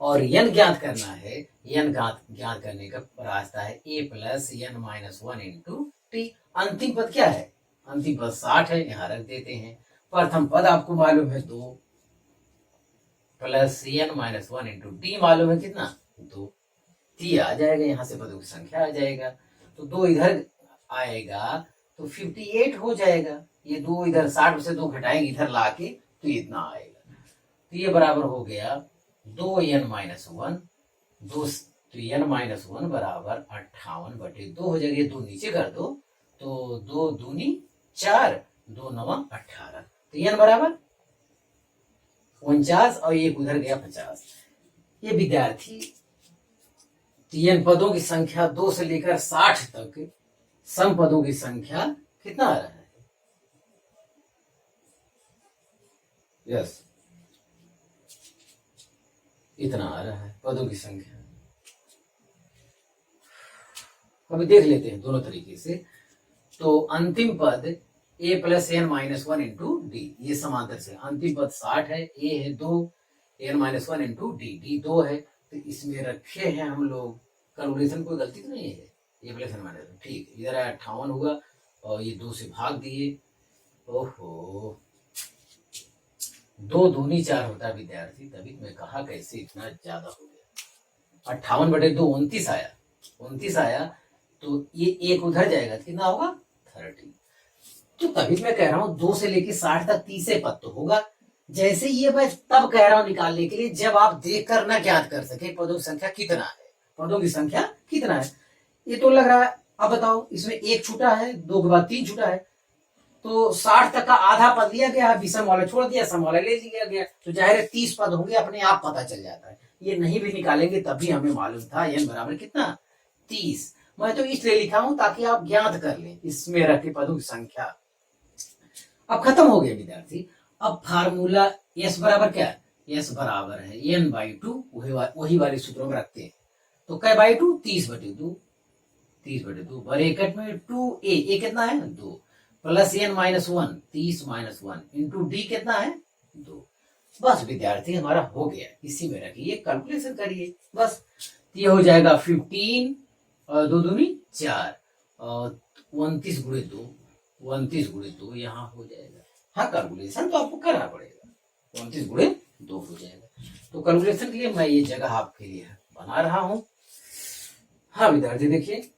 और n ज्ञात करना है, n ज्ञात करने का रास्ता है a plus n-1 into T. अंतिम पद क्या है, अंतिम पद 60 है, यहां रख देते हैं। प्रथम पद आपको मालूम है 2 प्लस n-1 इंटू टी मालूम है कितना, 2, टी आ जाएगा, यहां से पदों की संख्या आ जाएगा, तो 2 इधर आएगा तो 58 हो जाएगा, ये 2 इधर 60 में से 2 घटाएंगे इधर लाके तो इतना आएगा, तो ये बराबर हो गया 2n-1, 2 तो n-1 बराबर 58/2 हो जाएगा, ये 2 नीचे कर दो तो 2 दूनी 4, 2 9 18, तो n बराबर 49 और एक उधर गया 50। ये विद्यार्थी 3 पदों की संख्या 2 से लेकर 60 तक, सम पदों की संख्या कितना आ रहा है, यस इतना आ रहा है पदों की संख्या। अभी देख लेते हैं दोनों तरीके से। तो अंतिम पद a plus N minus one into d, ये समांतर से अंतिम पद 60 है, a है 2, n minus one into d 2 है। तो इसमें रखे हैं हम लोग, कैलकुलेशन कोई गलती तो नहीं है, a plus N minus one, ठीक, इधर 58 हुआ और ये 2 से भाग दिए। ओहो, 2 दूनी 4 होता है विद्यार्थी, तभी मैं कहा कैसे इतना ज्यादा हो गया। 58/2 29 आया, 29 आया, तो ये एक उधर जाएगा तो कितना होगा 30। तो तभी मैं कह रहा हूं 2 से लेके 60 तक 30 पद तो होगा। जैसे ये मैं तब कह रहा हूं निकालने के लिए जब आप देखकर ना ज्ञात कर सके पदों की संख्या कितना है, पदों की संख्या कितना है। ये तो लग रहा है, अब बताओ इसमें एक छूटा है, 2 के बाद 3 छूटा है, तो 60 तक का आधा पद लिया गया है, विषम वाला छोड़ दिया, सम वाला ले लिया गया, तो जाहिर है 30 पद होंगे, अपने आप पता चल जाता है। ये नहीं भी निकालेंगे तब भी हमें मालूम था n बराबर कितना 30। मैं तो इसलिए लिखा हूं ताकि आप ज्ञात कर लें इसमें रखे पदों की संख्या। अब खत्म हो गया विद्यार्थी। अब फार्मूला s बराबर क्या है, s बराबर है n/2, वही वाले सूत्रों में रखते हैं। तो क्या बाई 2, 30/2, 30/2 ब्रैकेट में 2a, a कितना है 2, plus n minus one, 30 minus 1 into d कितना है 2। बस विद्यार्थी हमारा हो गया, इसी में रखिए, कैलकुलेशन करिए बस। ये हो जाएगा 15 और 2 दूनी 4 और 29 गुणे 2, 29 गुणे 2 यहाँ हो जाएगा। हाँ, कैलकुलेशन तो आपको करना पड़ेगा, 29 गुणे 2 हो जाएगा। तो कैलकुलेशन के लिए मैं ये जगह आपके लिए बना रहा हूं। हाँ विद्यार्थी देखिए,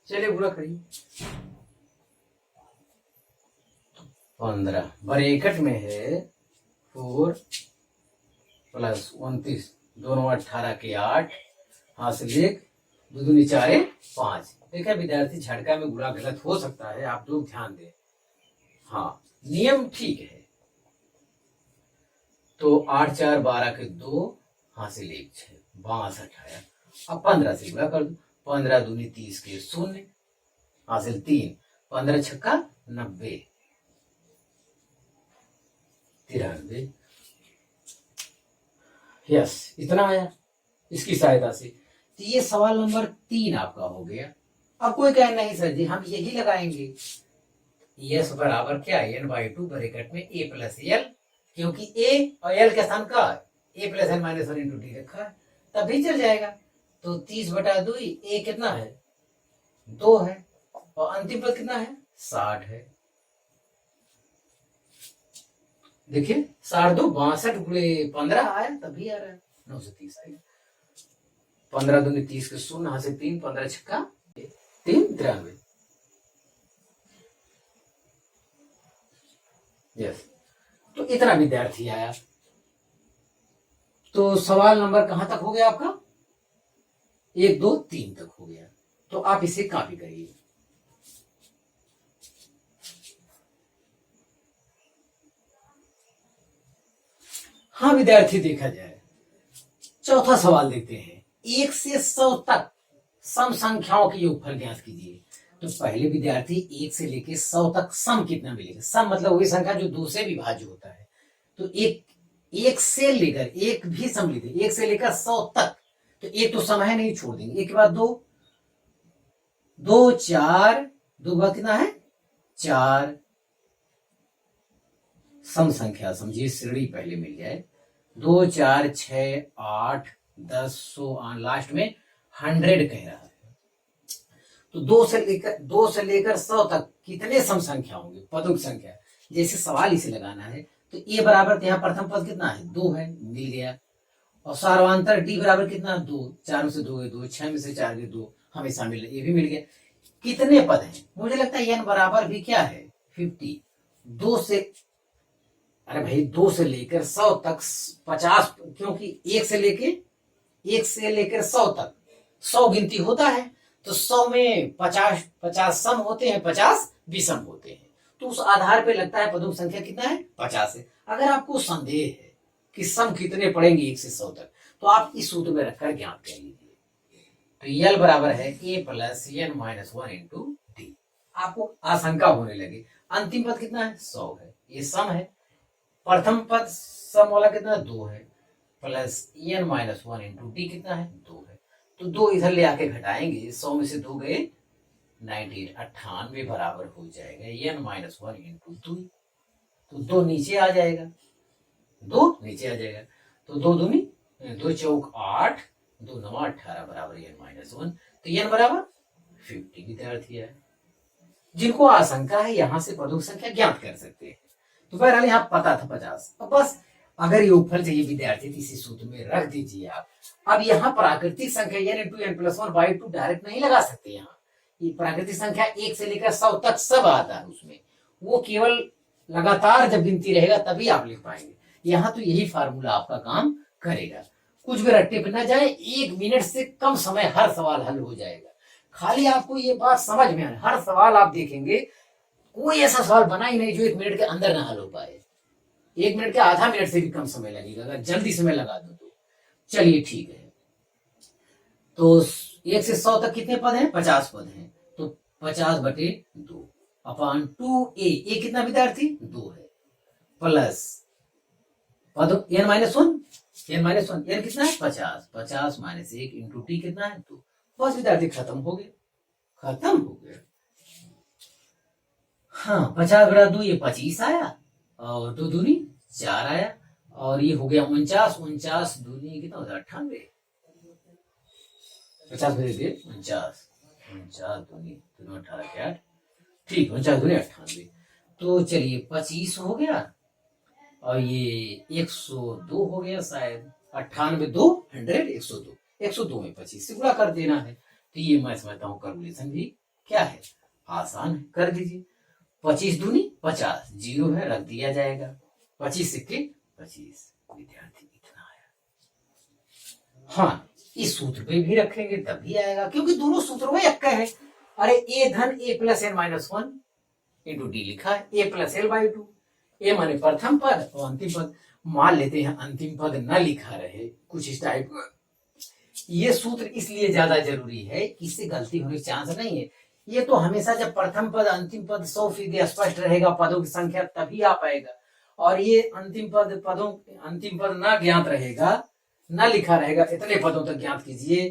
चलिए पूरा करिए। 15 ब्रैकेट में है 4 प्लस 29, दोनों 18 के 8, हासिल 1, 2 दूनी 4 5। देखा विद्यार्थी, झटका में गुणा गलत हो सकता है, आप लोग ध्यान दें। हाँ, नियम ठीक है। तो 8 4 12 के 2, हासिल 1 6, 62 आया। अब 15 से गुणा कर दो, 15 दूनी 30 के 0, हासिल 3, 15 छक्का 90, 93। यस, इतना आया इसकी सहायता से। तो ये सवाल नंबर 3 आपका हो गया। अब कोई कहे नहीं सर जी हम यही लगाएंगे, यस बराबर क्या, n/2 ब्रैकेट में a प्लस एल, क्योंकि a और l के स्थान का a plus N minus 1 into d रखा है, तब भी चल जाएगा। तो 30/2, a कितना है 2 है, और अंतिम पद कितना है 60 है। देखिए 60 2 62 गुणे 15 आया, तभी आ रहा है 930 आएगा। 15 दूनी 30 के 0, यहाँ से 3, 15 छक्का 3, 93। यस, तो इतना विद्यार्थी आया। तो सवाल नंबर कहां तक हो गया आपका, 1 2 3 तक हो गया। तो आप इसे कॉपी करिए। हाँ विद्यार्थी, देखा जाए चौथा सवाल देखते हैं। 1 से 100 तक सम संख्याओं के योगफल ज्ञात कीजिए। तो पहले विद्यार्थी 1 से लेके 100 तक सम कितना मिलेगा, सम मतलब वही संख्या जो 2 से विभाज्य होता है। तो एक से लेकर, एक भी सम्मिलित है, 1 से लेकर 100 तक, तो एक तो सम है नहीं, छोड़ देंगे। एक के बाद 2 2 4, 2 बाद कितना है 4, सम संख्या समझिए, श्रेणी पहले मिल जाए। 2 4 6 8 10 100, लास्ट में 100 कह रहा है। तो 2 से लेकर 100 तक कितने सम संख्या होंगे, पदों की संख्या। जैसे सवाल इसे लगाना है, तो a बराबर, तो यहाँ प्रथम पद कितना है 2 है, मिल गया। और सार्वंतर d बराबर कितना 2, 4 में से 2 है 2, 6 में से 4 के 2, हमेशा मिल, ये भी मिल गया। कितने पद हैं, मुझे लगता है n बराबर भी क्या है 50। 2 से, अरे भाई 2 से लेकर 100 तक 50, क्योंकि 1 से लेकर 100 तक 100 गिनती होता है, तो 100 में 50 सम होते हैं, 50 विषम होते हैं। तो उस आधार पे लगता है पदों की संख्या कितना है 50 है। अगर आपको संदेह है कि सम कितने पड़ेंगे 1 से 100 तक, तो आप इस सूत्र में रखकर ज्ञात कर लीजिए। तो यल बराबर है a plus N minus 1 into d. आपको आशंका होने लगे, अंतिम पद कितना है 100 है, ये सम है। प्रथम पद सम वाला कितना 2 है, plus N minus 1 into d कितना है 2 है। तो 2 इधर ले आके घटाएंगे, 100 में से 2 गए 98 बराबर हो जाएगा n माइनस 1 इंटू 2। तो 2 नीचे आ जाएगा, 2 नीचे आ जाएगा। तो 2 दूनी 2 चौक 8, 2 नवा 18 बराबर n माइनस 1। तो n बराबर 50 विद्यार्थी है। जिनको आशंका है यहाँ से पदों की संख्या ज्ञात कर सकते हैं। तो बहरहाल यहाँ पता था 50। अब बस अगर योगफल चाहिए विद्यार्थी तो इसी सूत्र में रख दीजिए आप। अब यहाँ प्राकृतिक संख्या n into n plus 1/2 direct नहीं लगा सकते। यहाँ ये प्राकृतिक संख्या 1 से लेकर 100 तक सब आता है उसमें, वो केवल लगातार जब गिनती रहेगा तभी आप लिख पाएंगे। यहाँ तो यही फार्मूला आपका काम करेगा। कुछ भी रट्टे पे ना जाए, 1 मिनट से कम समय हर सवाल हल हो जाएगा। खाली आपको ये बात समझ में आए, हर सवाल आप देखेंगे कोई ऐसा सवाल बना ही नहीं जो 1 मिनट के अंदर ना हल हो पाए। 1 मिनट के आधा मिनट से भी कम समय लगेगा अगर जल्दी समय लगा दो तो। चलिए ठीक है। तो 1 से 100 तक कितने पद हैं? 50 पद हैं। तो 50/2 अपॉन 2a, ए कितना विद्यार्थी? 2 है, प्लस पद n माइनस 1, n कितना है? 50, 50 माइनस 1 इंटू टी कितना है? 2। बस विद्यार्थी खत्म हो गया, खत्म हो गया। हाँ, 50/2 ये 25 आया और 2 दूनी 4 आया और ये हो गया 49, 49 दूनी कितना होता है? 98। 50/2 49, 49 दूनी 18 के 8, ठीक, 49 दूनी 98। तो चलिए 25 हो गया और ये 102 हो गया शायद। 98 2 100 102, 102 में 25 से गुणा कर देना है। तो ये मैं समझता हूँ कैलकुलेशन भी क्या है, आसान है, कर दीजिए। 25 दूनी 50, 0 है, रख दिया जाएगा। 25 सिक्के 25, विद्यार्थी इतना आया। हाँ, इस सूत्र पे भी रखेंगे तब भी आएगा क्योंकि दोनों सूत्रों में एक है। अरे ए धन A plus N minus 1 into D लिखा है, A plus L by 2। A माने प्रथम पद और अंतिम पद। मान लेते हैं अंतिम पद न लिखा रहे कुछ इस टाइप। ये सूत्र इसलिए ज्यादा जरूरी है, इससे गलती होने के चांस नहीं है। ये तो हमेशा जब प्रथम पद अंतिम पद 100% स्पष्ट रहेगा, पदों की संख्या तभी आ पाएगा। और ये अंतिम पद ना ज्ञात रहेगा, ना लिखा रहेगा, इतने पदों तक ज्ञात कीजिए,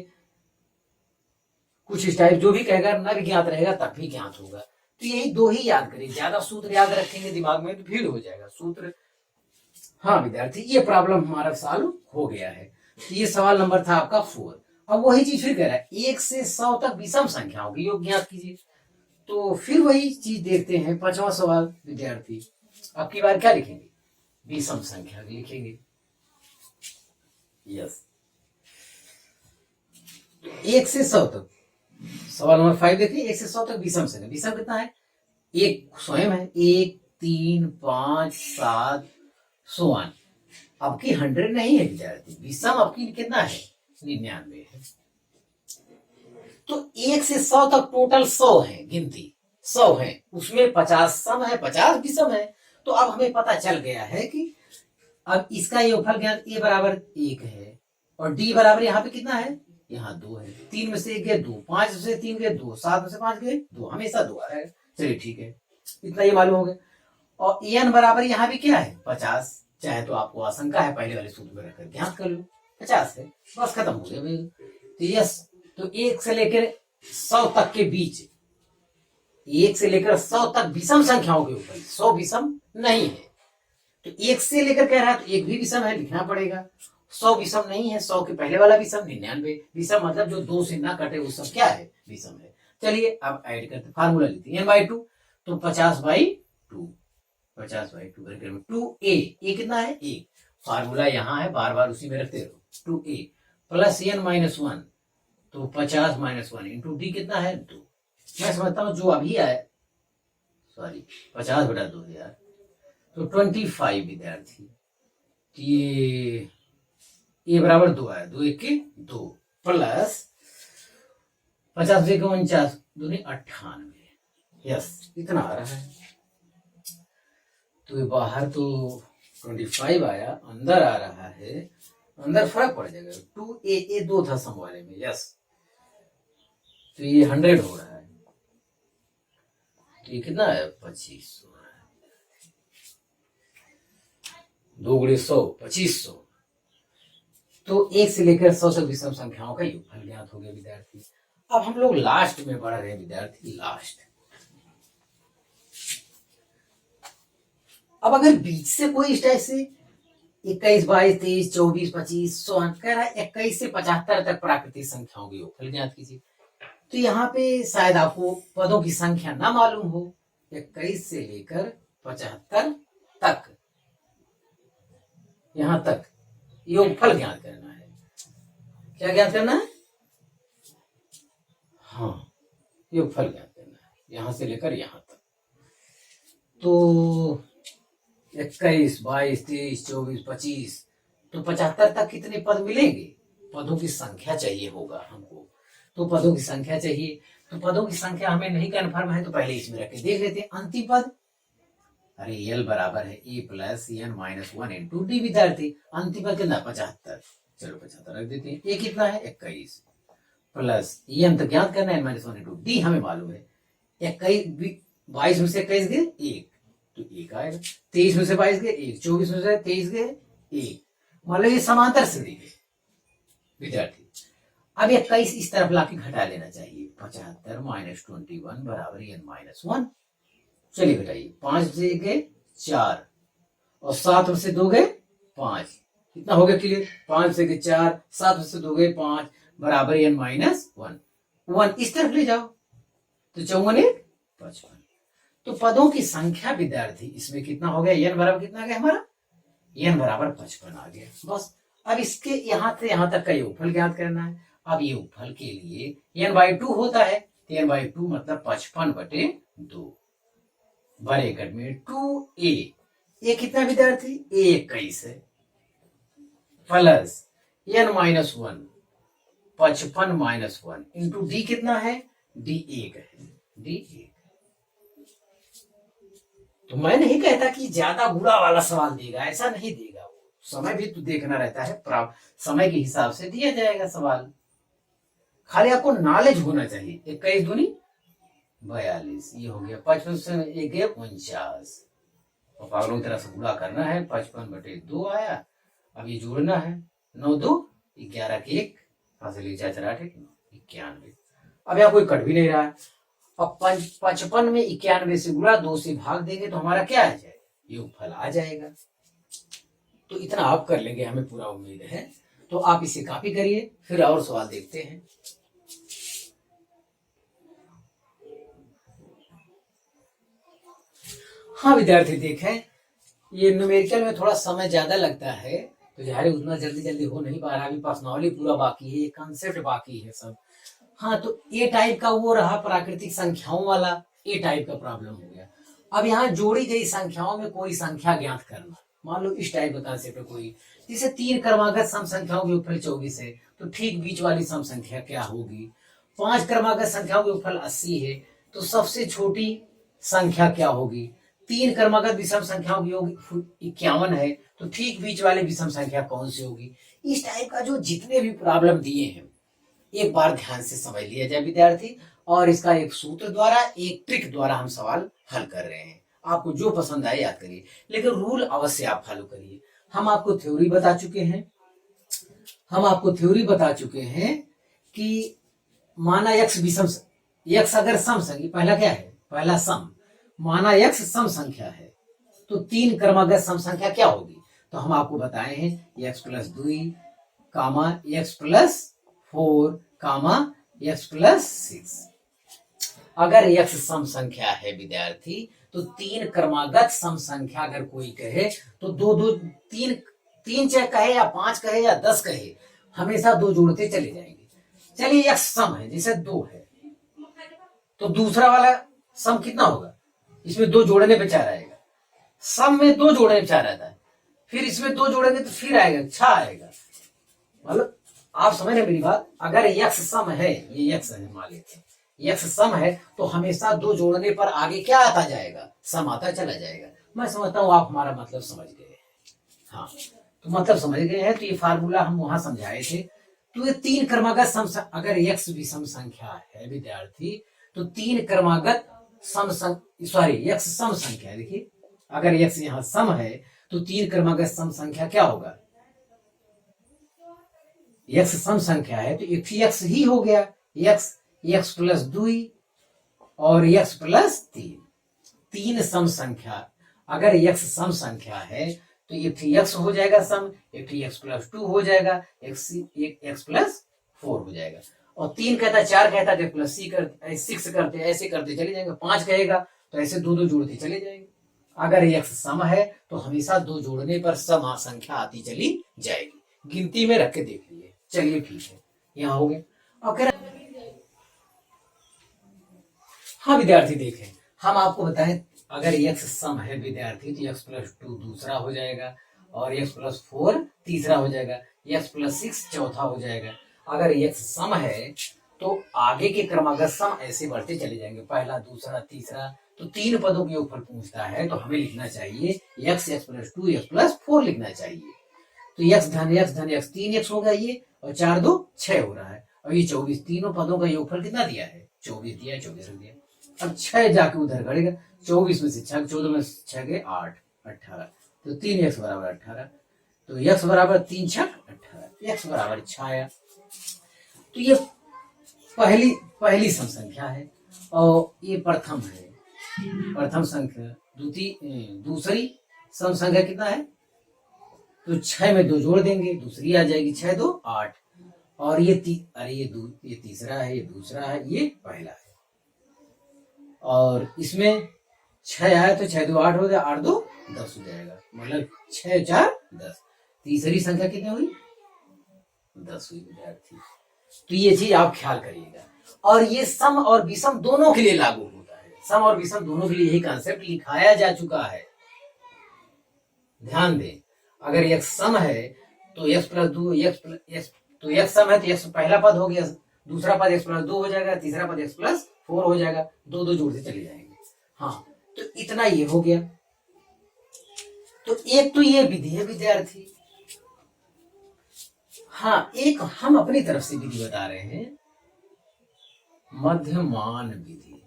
कुछ इस टाइप जो भी कहेगा न भी ज्ञात रहेगा तब भी ज्ञात होगा। तो यही 2 ही याद करें, ज्यादा सूत्र याद रखेंगे दिमाग में तो भीड़ हो जाएगा सूत्र। हाँ विद्यार्थी, ये प्रॉब्लम हमारा सॉल्व हो गया है। तो ये सवाल नंबर था आपका 4। अब वही चीज फिर कह रहा है 1 से 100 तक विषम संख्याओं की योग ज्ञात कीजिए। तो फिर वही चीज देखते हैं, 5वां सवाल विद्यार्थी। अब की बार क्या लिखेंगे? विषम संख्या लिखेंगे। यस, 1 से 100 तक सवाल नंबर 5 देखिए। 1 से 100 तक विषम संख्या, विषम कितना है? एक स्वयं है, 1 3 5 7 100। अब की 100 नहीं है विद्यार्थी, विषम अब की कितना है? 99 है। तो 1 से 100 तक टोटल 100 है, गिनती 100 है, उसमें 50 सम है, 50 विषम है। तो अब हमें पता चल गया है कि अब इसका योगफल ज्ञात, ए बराबर 1 है और डी बराबर यहाँ पे कितना है? यहाँ 2 है। 3 में से 1 गए 2, 5 में से 3 गए 2, 7 में से 5 गए 2, हमेशा 2 आ रहा है। चलिए ठीक है, इतना ये मालूम हो गया। और एन बराबर यहाँ भी क्या है? 50। चाहे तो आपको आशंका है पहले वाले सूत्र में रखकर ज्ञात कर लो, 50 है, बस खत्म हो गया। तो यस, तो 1 से लेकर 100 तक के बीच, 1 से लेकर 100 तक विषम संख्याओं के ऊपर 100 विषम नहीं है। तो 1 से लेकर कह रहा है तो 1 भी विषम है, लिखना पड़ेगा। 100 विषम नहीं है, 100 के पहले वाला विषम 99 विषम, मतलब जो 2 से ना कटे वो सब क्या है? विषम है। चलिए अब ऐड करते, फार्मूला लेते हैं n/2। तो 50/2, 50/2 करके 2a, ए कितना है? 1। फार्मूला यहाँ है, बार बार उसी में रखते रहो। 2a प्लस n-1, तो 50 - 1 इंटू डी कितना है? 2। मैं समझता हूँ जो अभी आया, सॉरी 50/2 है यार, तो 25 विद्यार्थी। ये ए बराबर 2 आया, 2 1 के 2 प्लस 50 2 49, 2 98। यस, इतना आ रहा है। तो बाहर तो 25 आया, अंदर आ रहा है, अंदर फर्क पड़ जाएगा। 2a 2 था सम वाले में। यस, तो ये 100 हो रहा है। तो ये कितना है? 25 हो रहा है। 2 × 100 2500। तो 1 से लेकर 100 तक विषम संख्याओं का योगफल ज्ञात हो गया विद्यार्थी। अब हम लोग लास्ट में बढ़ रहे हैं विद्यार्थी, लास्ट। अब अगर बीच से कोई इस टाइप से 21, 22, 23, 24, 25 कह रहा है 21 से 75 तक प्राकृतिक संख्याओं के योगफल ज्ञात कीजिए, तो यहाँ पे शायद आपको पदों की संख्या ना मालूम हो। 21 से लेकर 75 तक, यहां तक योगफल ज्ञात करना है। क्या ज्ञात करना है? हाँ, योगफल ज्ञात करना है, यहां से लेकर यहां तक। तो 21, 22, 23, 24, 25, तो 75 तक कितने पद मिलेंगे? पदों की संख्या चाहिए होगा हमको, तो पदों की संख्या चाहिए। तो पदों की संख्या हमें नहीं कन्फर्म है, तो पहले इसमें रख के देख लेते हैं। अंतिम पद, अरे एल बराबर है A plus N minus 1 into D विद्यार्थी। अंतिम पद कितना? 75। चलो 75 रख देते हैं। ए कितना है? 21 प्लस एन तो ज्ञात करना है, एन माइनस 1 इंटू डी हमें मालूम है। 21, 22 में से 21 गए 1, तो 1 आएगा। 23 में से 22 गए 1, 24 में से 23 गए 1। मतलब ये समांतर श्रेणी है विद्यार्थी। अब 21 इस तरफ लाके घटा लेना चाहिए। 75 माइनस 21 बराबर एन माइनस 1। चलिए घटाइए। 5 से गए 4 और 7 में से 2 गए 5। कितना हो गया क्लियर? 5 से गए 4, 7 में से 2 गए 5 बराबर एन माइनस 1। 1 इस तरफ ले जाओ तो 54 1 55। तो पदों की संख्या विद्यार्थी इसमें कितना हो गया? एन बराबर कितना आ गया हमारा? एन बराबर 55 आ गया। बस अब इसके यहां से यहां तक का योगफल ज्ञात करना है। अब योगफल के लिए n/2 होता है, तो n/2 मतलब 55/2 ब्रैकेट में 2a। ये कितना विद्यार्थी? a 21 है plus n minus 1 55 minus 1 into d कितना है? डी 1 है, डी 1। तो मैं नहीं कहता कि ज्यादा बुरा वाला सवाल देगा, ऐसा नहीं देगा वो। समय भी तो देखना रहता है, समय के हिसाब से दिया जाएगा सवाल। खाली आपको नॉलेज होना चाहिए। 21 दूनी 42, ये हो गया 55 से 1 गया 49। और पागलों की तरह से गुणा करना है। 55/2 आया। अब ये जोड़ना है। 9 2 11 के 1 फासिल 4 8 91। अब यहाँ कोई कट भी नहीं रहा है। अब 55 में 91 से गुणा 2 से भाग देंगे तो हमारा क्या आ जाएगा? योगफल आ जाएगा। तो इतना आप कर लेंगे, हमें पूरा उम्मीद है। तो आप इसे कॉपी करिए, फिर और सवाल देखते हैं। हाँ विद्यार्थी देखें, ये न्यूमेरिकल में थोड़ा समय ज्यादा लगता है, तो जाहिर है उतना जल्दी जल्दी हो नहीं पा रहा। अभी प्रश्नावली पूरा बाकी है, ये कॉन्सेप्ट बाकी है सब। हाँ, तो ए टाइप का वो रहा प्राकृतिक संख्याओं वाला, ए टाइप का प्रॉब्लम हो गया। अब यहाँ जोड़ी गई संख्याओं में कोई संख्या ज्ञात करना। मान लो इस टाइप का कॉन्सेप्ट है कोई, जैसे 3 क्रमागत सम संख्याओं के योगफल 24 है, तो ठीक बीच वाली सम संख्या क्या होगी? 5 क्रमागत संख्याओं के योगफल 80 है, तो सबसे छोटी संख्या क्या होगी? 3 क्रमागत विषम संख्याओं की योग 51 है, तो ठीक बीच वाली विषम संख्या कौन सी होगी? इस टाइप का जो जितने भी प्रॉब्लम दिए हैं एक बार ध्यान से समझ लिया जाए विद्यार्थी, और इसका एक सूत्र द्वारा, एक ट्रिक द्वारा हम सवाल हल कर रहे हैं। आपको जो पसंद आए याद करिए, लेकिन रूल अवश्य आप फॉलो करिए। हम आपको थ्योरी बता चुके हैं कि माना x विषम, x अगर सम संख्या, पहला क्या है? पहला सम, माना x सम संख्या है, तो 3 क्रमागत सम संख्या क्या होगी? तो हम आपको बताए हैं x प्लस 2 कामा x प्लस 4 कामा x प्लस 6। अगर x सम संख्या है विद्यार्थी, तो 3 क्रमागत सम संख्या अगर कोई कहे तो 2 2 3 3 चाहे कहे या 5 कहे या 10 कहे, हमेशा 2 जोड़ते चले जाएंगे। चलिए x सम है, जैसे 2 है, तो दूसरा वाला सम कितना होगा? इसमें 2 जोड़ने पे 4 आएगा। सम में 2 जोड़ने पे 4 आता है, फिर इसमें 2 जोड़ेंगे तो फिर आएगा 6 आएगा। मतलब आप समझ रहे मेरी बात? अगर x सम है, ये x है मान लेते हैं, x सम है तो हमेशा 2 जोड़ने पर आगे क्या आता जाएगा? सम आता चला जाएगा। मैं समझता हूँ आप हमारा मतलब समझ गए। हाँ, तो मतलब समझ गए हैं। तो ये फार्मूला हम वहां समझाए थे। तो ये 3 क्रमागत सम, अगर x विषम संख्या है विद्यार्थी, तो 3 क्रमागत x सम संख्या है। देखिए, अगर x यहाँ सम है तो 3 क्रमागत सम संख्या क्या होगा? x सम संख्या है तो x ही हो गया। x एक्स प्लस 2 और एक्स प्लस 3, तीन सम संख्या। अगर एक्स सम संख्या है तो एक एक्स हो जाएगा सम, एक एक्स प्लस 2 हो जाएगा, एक्स प्लस 4 हो जाएगा। और 3 कहता है, 4 कहता है प्लस 6 करते, ऐसे करते चले जाएंगे। 5 कहेगा तो ऐसे दो दो जोड़ते चले जाएंगे। अगर एक्स सम है तो हमेशा दो जोड़ने पर सम संख्या आती चली जाएगी। गिनती में रख के देख लिए। चलिए ठीक है, यहाँ हो गया। और हाँ विद्यार्थी देखें, हम आपको बताएं अगर एक्स सम है विद्यार्थी तो एक्स प्लस 2 दूसरा हो जाएगा और एक्स प्लस 4 तीसरा हो जाएगा, एक्स प्लस 6 चौथा हो जाएगा। अगर एक्स सम है तो आगे के क्रमागत सम ऐसे बढ़ते चले जाएंगे, पहला दूसरा तीसरा। तो तीन पदों के ऊपर पूछता है तो हमें लिखना चाहिए एक्स प्लस 2 एक्स प्लस 4 लिखना चाहिए। तो एक्स धन एक्स 3 एक्स होगा ये, और 4 2 6 हो रहा है, और ये 24। तीनों पदों का योगफल कितना दिया है? 24 दिया है, 24 रख दिया। अब 6 जाके उधर घड़ेगा, 24 में से 6, 14 में 6 गए 8, 18। तो 3 एक्स बराबर 18, तो एक्स बराबर 3 6 18, एक्स बराबर 6 आया। तो ये पहली सम संख्या है और ये प्रथम है, प्रथम संख्या। दूसरी सम संख्या कितना है? तो 6 में 2 जोड़ देंगे, दूसरी आ जाएगी 6 2 8। और ये तीसरा है, ये दूसरा है, ये पहला है। और इसमें 6 आया तो 6 2 8 हो गया, 8 2 10 हो जाएगा, मतलब 6 4 10। तीसरी संख्या कितनी हुई? 10 हुई विद्यार्थी। तो ये चीज आप ख्याल करिएगा। और ये सम और विषम दोनों के लिए लागू होता है, सम और विषम दोनों के लिए यही कंसेप्ट लिखाया जा चुका है। ध्यान दें, अगर एक्स सम है तो एक्स प्लस 2 तो एक्स सम है तो एक्स पहला पद हो गया, दूसरा पद एक्स प्लस 2 हो जाएगा, तीसरा पद एक्स प्लस 4 हो जाएगा, दो दो जोड़ते चले जाएंगे। हाँ, तो इतना ये हो गया। तो एक तो ये विधि है विद्यार्थी। हाँ, एक हम अपनी तरफ से विधि बता रहे हैं, मध्यमान विधि।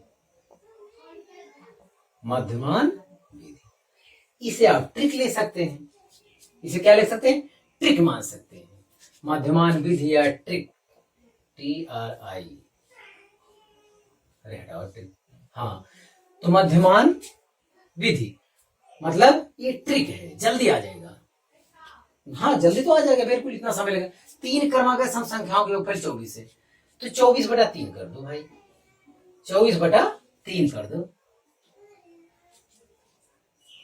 मध्यमान विधि, इसे आप ट्रिक ले सकते हैं। इसे क्या ले सकते हैं? ट्रिक मान सकते हैं। मध्यमान विधि या ट्रिक, TRI। अरे हटाओ ट्रिक। हाँ, तो मध्यमान विधि मतलब ये ट्रिक है, जल्दी आ जाएगा। हाँ, जल्दी तो आ जाएगा, बिल्कुल। इतना समय लगेगा। 3 क्रमागत सम संख्याओं के ऊपर 24 है, तो 24/3 कर दो भाई, 24/3 कर दो।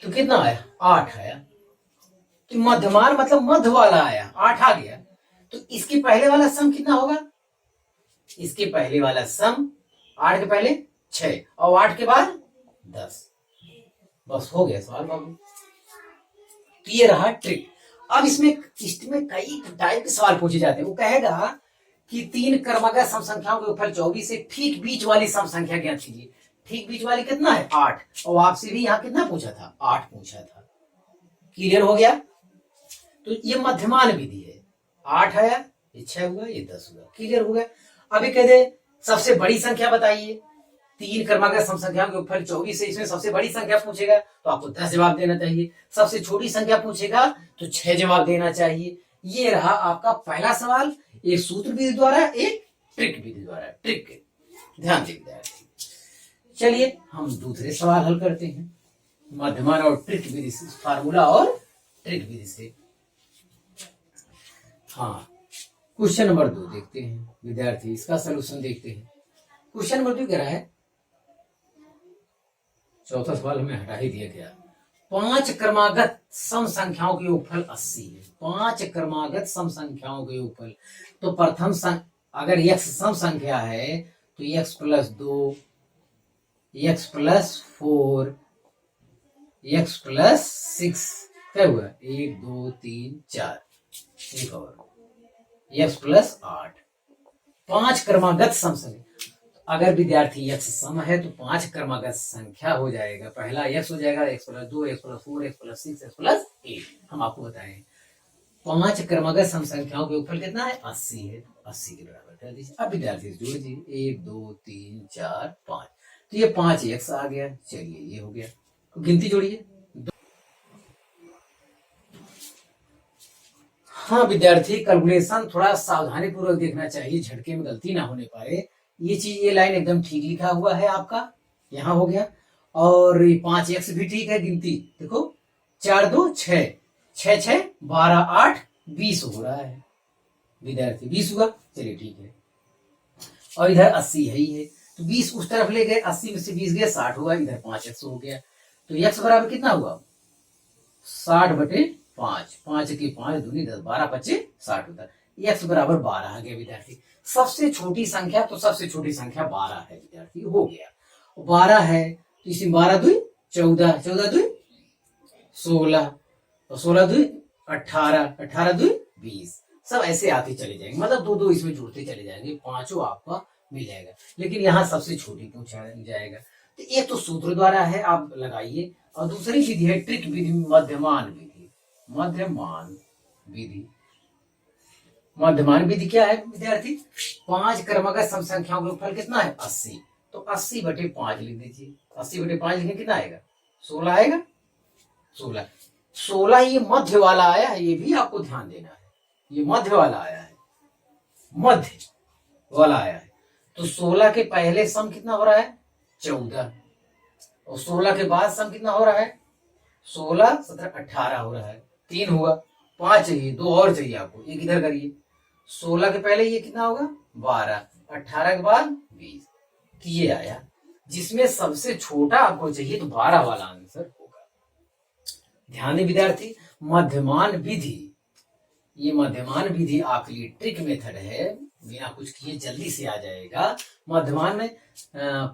तो कितना आया? 8 आया। तो मध्यमान मतलब मध्य वाला आया, 8 आ गया। तो इसके पहले वाला सम कितना होगा? इसके पहले वाला सम 8 के पहले 6 और 8 के बाद 10। बस हो गया सवाल बाबू। तो ये रहा ट्रिक। अब इसमें कई टाइप के सवाल पूछे जाते हैं। वो कहेगा कि 3 क्रमागत सम संख्याओं के ऊपर 24 से ठीक बीच वाली सम संख्या ज्ञात कीजिए। ठीक बीच वाली कितना है? 8। और आपसे भी यहाँ कितना पूछा था? 8 पूछा था। क्लियर हो गया? तो ये मध्यमान विधि है। 8 आया, ये 6 हुआ, ये 10 हुआ। क्लियर हो गया? अभी कह दे सबसे बड़ी संख्या बताइए। 3 क्रमागत सम संख्याओं के ऊपर 24 है, इसमें सबसे बड़ी संख्या पूछेगा तो आपको 10 जवाब देना चाहिए। सबसे छोटी संख्या पूछेगा तो 6 जवाब देना चाहिए। ये रहा आपका पहला सवाल, एक सूत्र विधि द्वारा, एक ट्रिक विधि द्वारा। ट्रिक, ध्यान दीजिए। चलिए हम दूसरे सवाल हल करते हैं मध्यमान और ट्रिक विधि से, फार्मूला और ट्रिक विधि से। हाँ, क्वेश्चन नंबर 2 देखते हैं विद्यार्थी, इसका सलूशन देखते हैं। क्वेश्चन नंबर 2 कह रहा है, चौथा सवाल हमें हटा ही दिया गया। 5 क्रमागत सम संख्याओं के योगफल 80 है। 5 क्रमागत सम संख्याओं के योगफल, तो प्रथम अगर x सम संख्या है तो x plus 2, x plus 4, x plus 6 क्या हुआ? 1 2 3 4, एक और x प्लस 8। 5 क्रमागत सम संख्या। अगर विद्यार्थी x सम है तो 5 क्रमागत संख्या हो जाएगा। पहला x हो जाएगा, x plus 2, x plus 4, x plus 6, x plus 8। हम आपको बताएं 5 क्रमागत सम संख्याओं के ऊपर कितना है? 80 है। 80 के बराबर कर दीजिए। अब विद्यार्थी जोड़ दीजिए, 1 2 3 4 5। तो ये 5x आ गया। चलिए ये हो गया, तो गिनती जोड़िए। हाँ विद्यार्थी, कैलकुलेशन थोड़ा सावधानी पूर्वक देखना चाहिए, झटके में गलती ना होने पाए। ये चीज, ये लाइन एकदम ठीक लिखा हुआ है आपका, यहाँ हो गया। और 5x भी ठीक है गिनती, देखो 4 2 6, 6 6 12 8 20 हो रहा है विद्यार्थी, 20 हुआ, चलिए ठीक है। और इधर 80 है ही है, तो 20 उस तरफ ले गए, 80 में से 20 गए, 60 हुआ, इधर 5x हो गया। तो x बराबर कितना हुआ, 60/5, 5 के 5 दूनी 10, 12 25 60 होता है। x बराबर 12 आ गया विद्यार्थी। सबसे छोटी संख्या, तो सबसे छोटी संख्या 12 है विद्यार्थी, हो गया। 12 है तो इसमें 12 2 14, 14 2 16, और 16 2 18, 18 2 20, सब ऐसे आते चले जाएंगे, मतलब दो दो इसमें जुड़ते चले जाएंगे, पांचों आपका मिल जाएगा। लेकिन यहाँ सबसे छोटी पूछा जाएगा। तो एक तो सूत्र द्वारा है, आप लगाइए, और दूसरी विधि है ट्रिक विधि, मध्यमान विधि। मध्यमान विधि, मध्यमान विधि क्या है विद्यार्थी, 5 क्रमागत सम संख्याओं का फल कितना है 80, तो 80/5 लिख दीजिए। 80/5 लिखें कितना आएगा, 16 आएगा। 16 ये मध्य वाला आया है, ये भी आपको ध्यान देना है, ये मध्य वाला आया है, मध्य वाला आया है। तो 16 के पहले सम कितना हो रहा है 14, और 16 के बाद सम कितना हो रहा है 16 17 18 हो रहा है, 3 हुआ, 5 चाहिए, 2 और चाहिए आपको, एक इधर करिए। 16 के पहले ये कितना होगा 12, 18 के बाद 20, तो ये आया। जिसमें सबसे छोटा आपको चाहिए तो 12 वाला आंसर होगा। ध्यान दें विद्यार्थी, मध्यमान विधि, ये मध्यमान विधि आपके लिए ट्रिक मेथड है, बिना कुछ किए जल्दी से आ जाएगा। मध्यमान में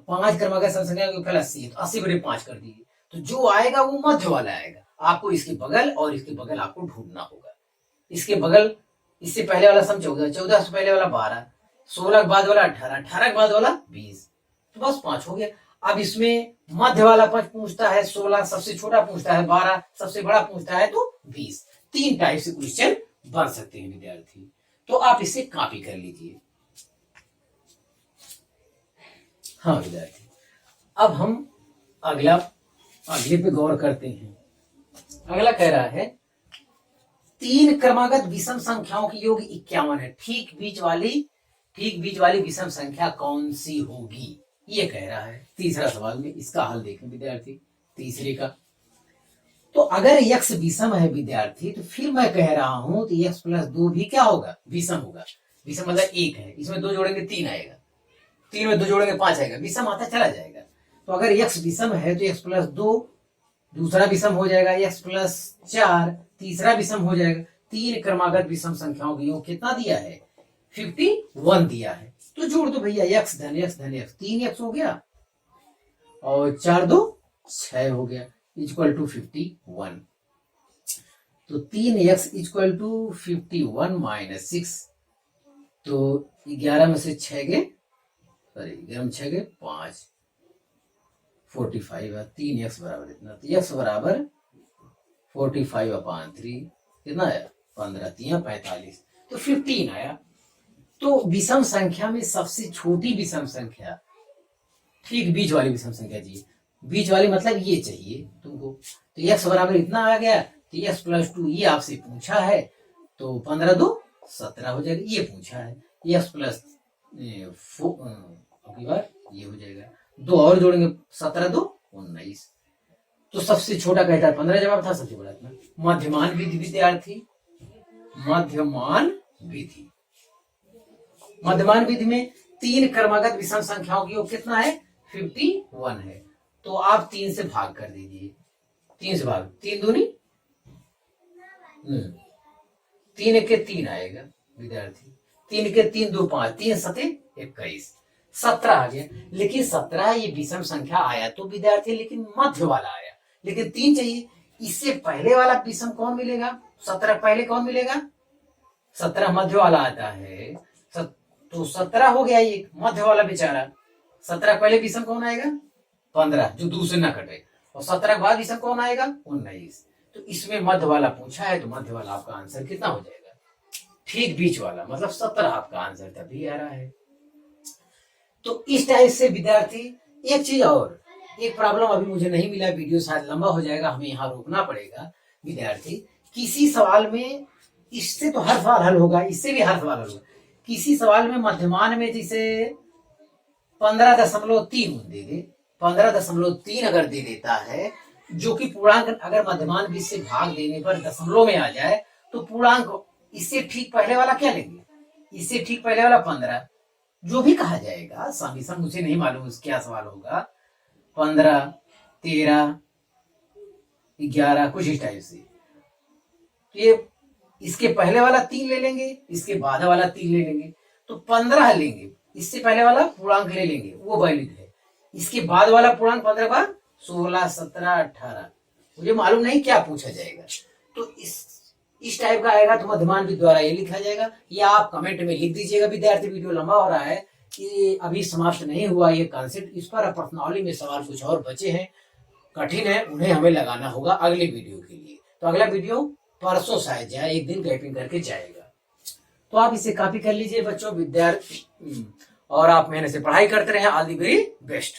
5 क्रमागत सम संख्या का फल 80 है, तो 80/5 कर दीजिए, तो जो आएगा वो मध्य वाला आएगा। आपको इसके बगल और इसके बगल आपको ढूंढना होगा। इसके बगल, इससे पहले वाला सम 14, 14 से पहले वाला 12, 16 के बाद वाला 18, 18 के बाद वाला 20, तो बस 5 हो गया। अब इसमें मध्य वाला 5 पूछता है, 16 सबसे छोटा पूछता है, 12 सबसे बड़ा पूछता है, तो 20। 3 टाइप से क्वेश्चन बन सकते हैं विद्यार्थी, तो आप इसे कॉपी कर लीजिए। हाँ विद्यार्थी, अब हम अगले पे गौर करते हैं। अगला कह रहा है 3 क्रमागत विषम संख्याओं की योग 51 है, ठीक बीच वाली विषम संख्या कौन सी होगी, ये कह रहा है। तीसरा सवाल में इसका हल देखें विद्यार्थी, तीसरे का। तो अगर x विषम है विद्यार्थी, तो फिर मैं कह रहा हूं तो x + 2 भी क्या होगा, विषम होगा। विषम मतलब 1 है, इसमें 2 जोड़ेंगे 3 आएगा, 3 में 2 जोड़ेंगे 5 आएगा, विषम आता चला जाएगा। तो अगर x विषम है तो x + 2 दूसरा विषम हो जाएगा, x + 4 तीसरा विषम हो जाएगा। 3 क्रमागत विषम संख्याओं का योग कितना दिया है 51 दिया है, तो जोड़ दो भैया, x धन x धन x, 3x हो गया, और 4 2 6 हो गया, इक्वल टू 51। तो 3x इक्वल टू 51 - 6, तो 11 में से 6 गए, सॉरी 11 में 6 गए 5, 45 है। 3x बराबर इतना, तो x बराबर 45/3 कितना है 15, 3 45, तो 15 आया। तो विषम संख्या में सबसे छोटी विषम संख्या, ठीक बीच वाली विषम संख्या चाहिए, बीच वाली मतलब ये चाहिए तुमको। तो x बराबर इतना आ गया, तो x + 2 ये आपसे पूछा है, तो 15 2 17 हो जाएगा, ये पूछा है। x + 4 ये हो जाएगा, 2 और जोड़ेंगे 17 2 19, तो सबसे छोटा कहता है 15 जवाब था, सबसे बड़ा इतना। मध्यमान विधि विद्यार्थी, मध्यमान विधि, मध्यमान विधि में 3 क्रमागत विषम संख्याओं की योग कितना है 51 है, तो आप 3 से भाग कर दीजिए, 3 से भाग, 3 दूनी 3 के 3 आएगा विद्यार्थी, 3 के 3 2 5, 3 7 21, 17 आ गया। लेकिन 17 ये विषम संख्या आया तो विद्यार्थी, लेकिन मध्य वाला आया, लेकिन 3 चाहिए। इससे पहले वाला विषम कौन मिलेगा, 17 पहले कौन मिलेगा, 17 मध्य वाला आता है, तो 17 हो गया, ये मध्य वाला बेचारा। 17 पहले विषम कौन आएगा 15, जो दूसरे ना कटे, और 17 के बाद विषम कौन आएगा 19, तो इसमें मध्य वाला पूछा है, तो मध्य वाला आपका आंसर कितना हो जाएगा, ठीक बीच वाला, मतलब 17 आपका आंसर तभी आ रहा है। तो इस टाइप से विद्यार्थी, एक चीज और, एक प्रॉब्लम अभी मुझे नहीं मिला, वीडियो शायद लंबा हो जाएगा, हमें यहाँ रोकना पड़ेगा विद्यार्थी। किसी सवाल में, इससे तो हर सवाल हल होगा, इससे भी हर सवाल हल होगा, किसी सवाल में मध्यमान में जैसे 15.3 दे दे, 15.3 अगर दे देता है, जो कि पूर्णांक अगर मध्यमान 20 से भाग देने पर दशमलव में आ जाए तो पूर्णांक इससे ठीक पहले वाला क्या लेंगे, इससे ठीक पहले वाला 15, जो भी कहा जाएगा। समीशन मुझे नहीं मालूम क्या सवाल होगा, 15, 13, 11 कुछ इस टाइप से। ये इसके पहले वाला 3 ले लेंगे, इसके बाद वाला 3 ले लेंगे, तो 15 लेंगे, इससे पहले वाला पूर्णांक ले लेंगे, वो वैलिड है। इसके बाद वाला पूर्णांक 15 का 16, 17, 18, मुझे मालूम नहीं क्या पूछा जाएगा। तो इस टाइप का आएगा तो मध्यमान भी द्वारा ये लिखा जाएगा, या आप कमेंट में लिख दीजिएगा। विद्यार्थी, वीडियो लंबा हो रहा है, कि अभी समाप्त नहीं हुआ ये कॉन्सेप्ट, इस पर प्रश्नावली में सवाल कुछ और बचे हैं, कठिन है, उन्हें हमें लगाना होगा अगले वीडियो के लिए। तो अगला वीडियो परसों शायद जाए, एक दिन गैपिंग करके जाएगा। तो आप इसे कॉपी कर लीजिए बच्चों, विद्यार्थी, और आप मेहनत से पढ़ाई करते रहे। All the very best.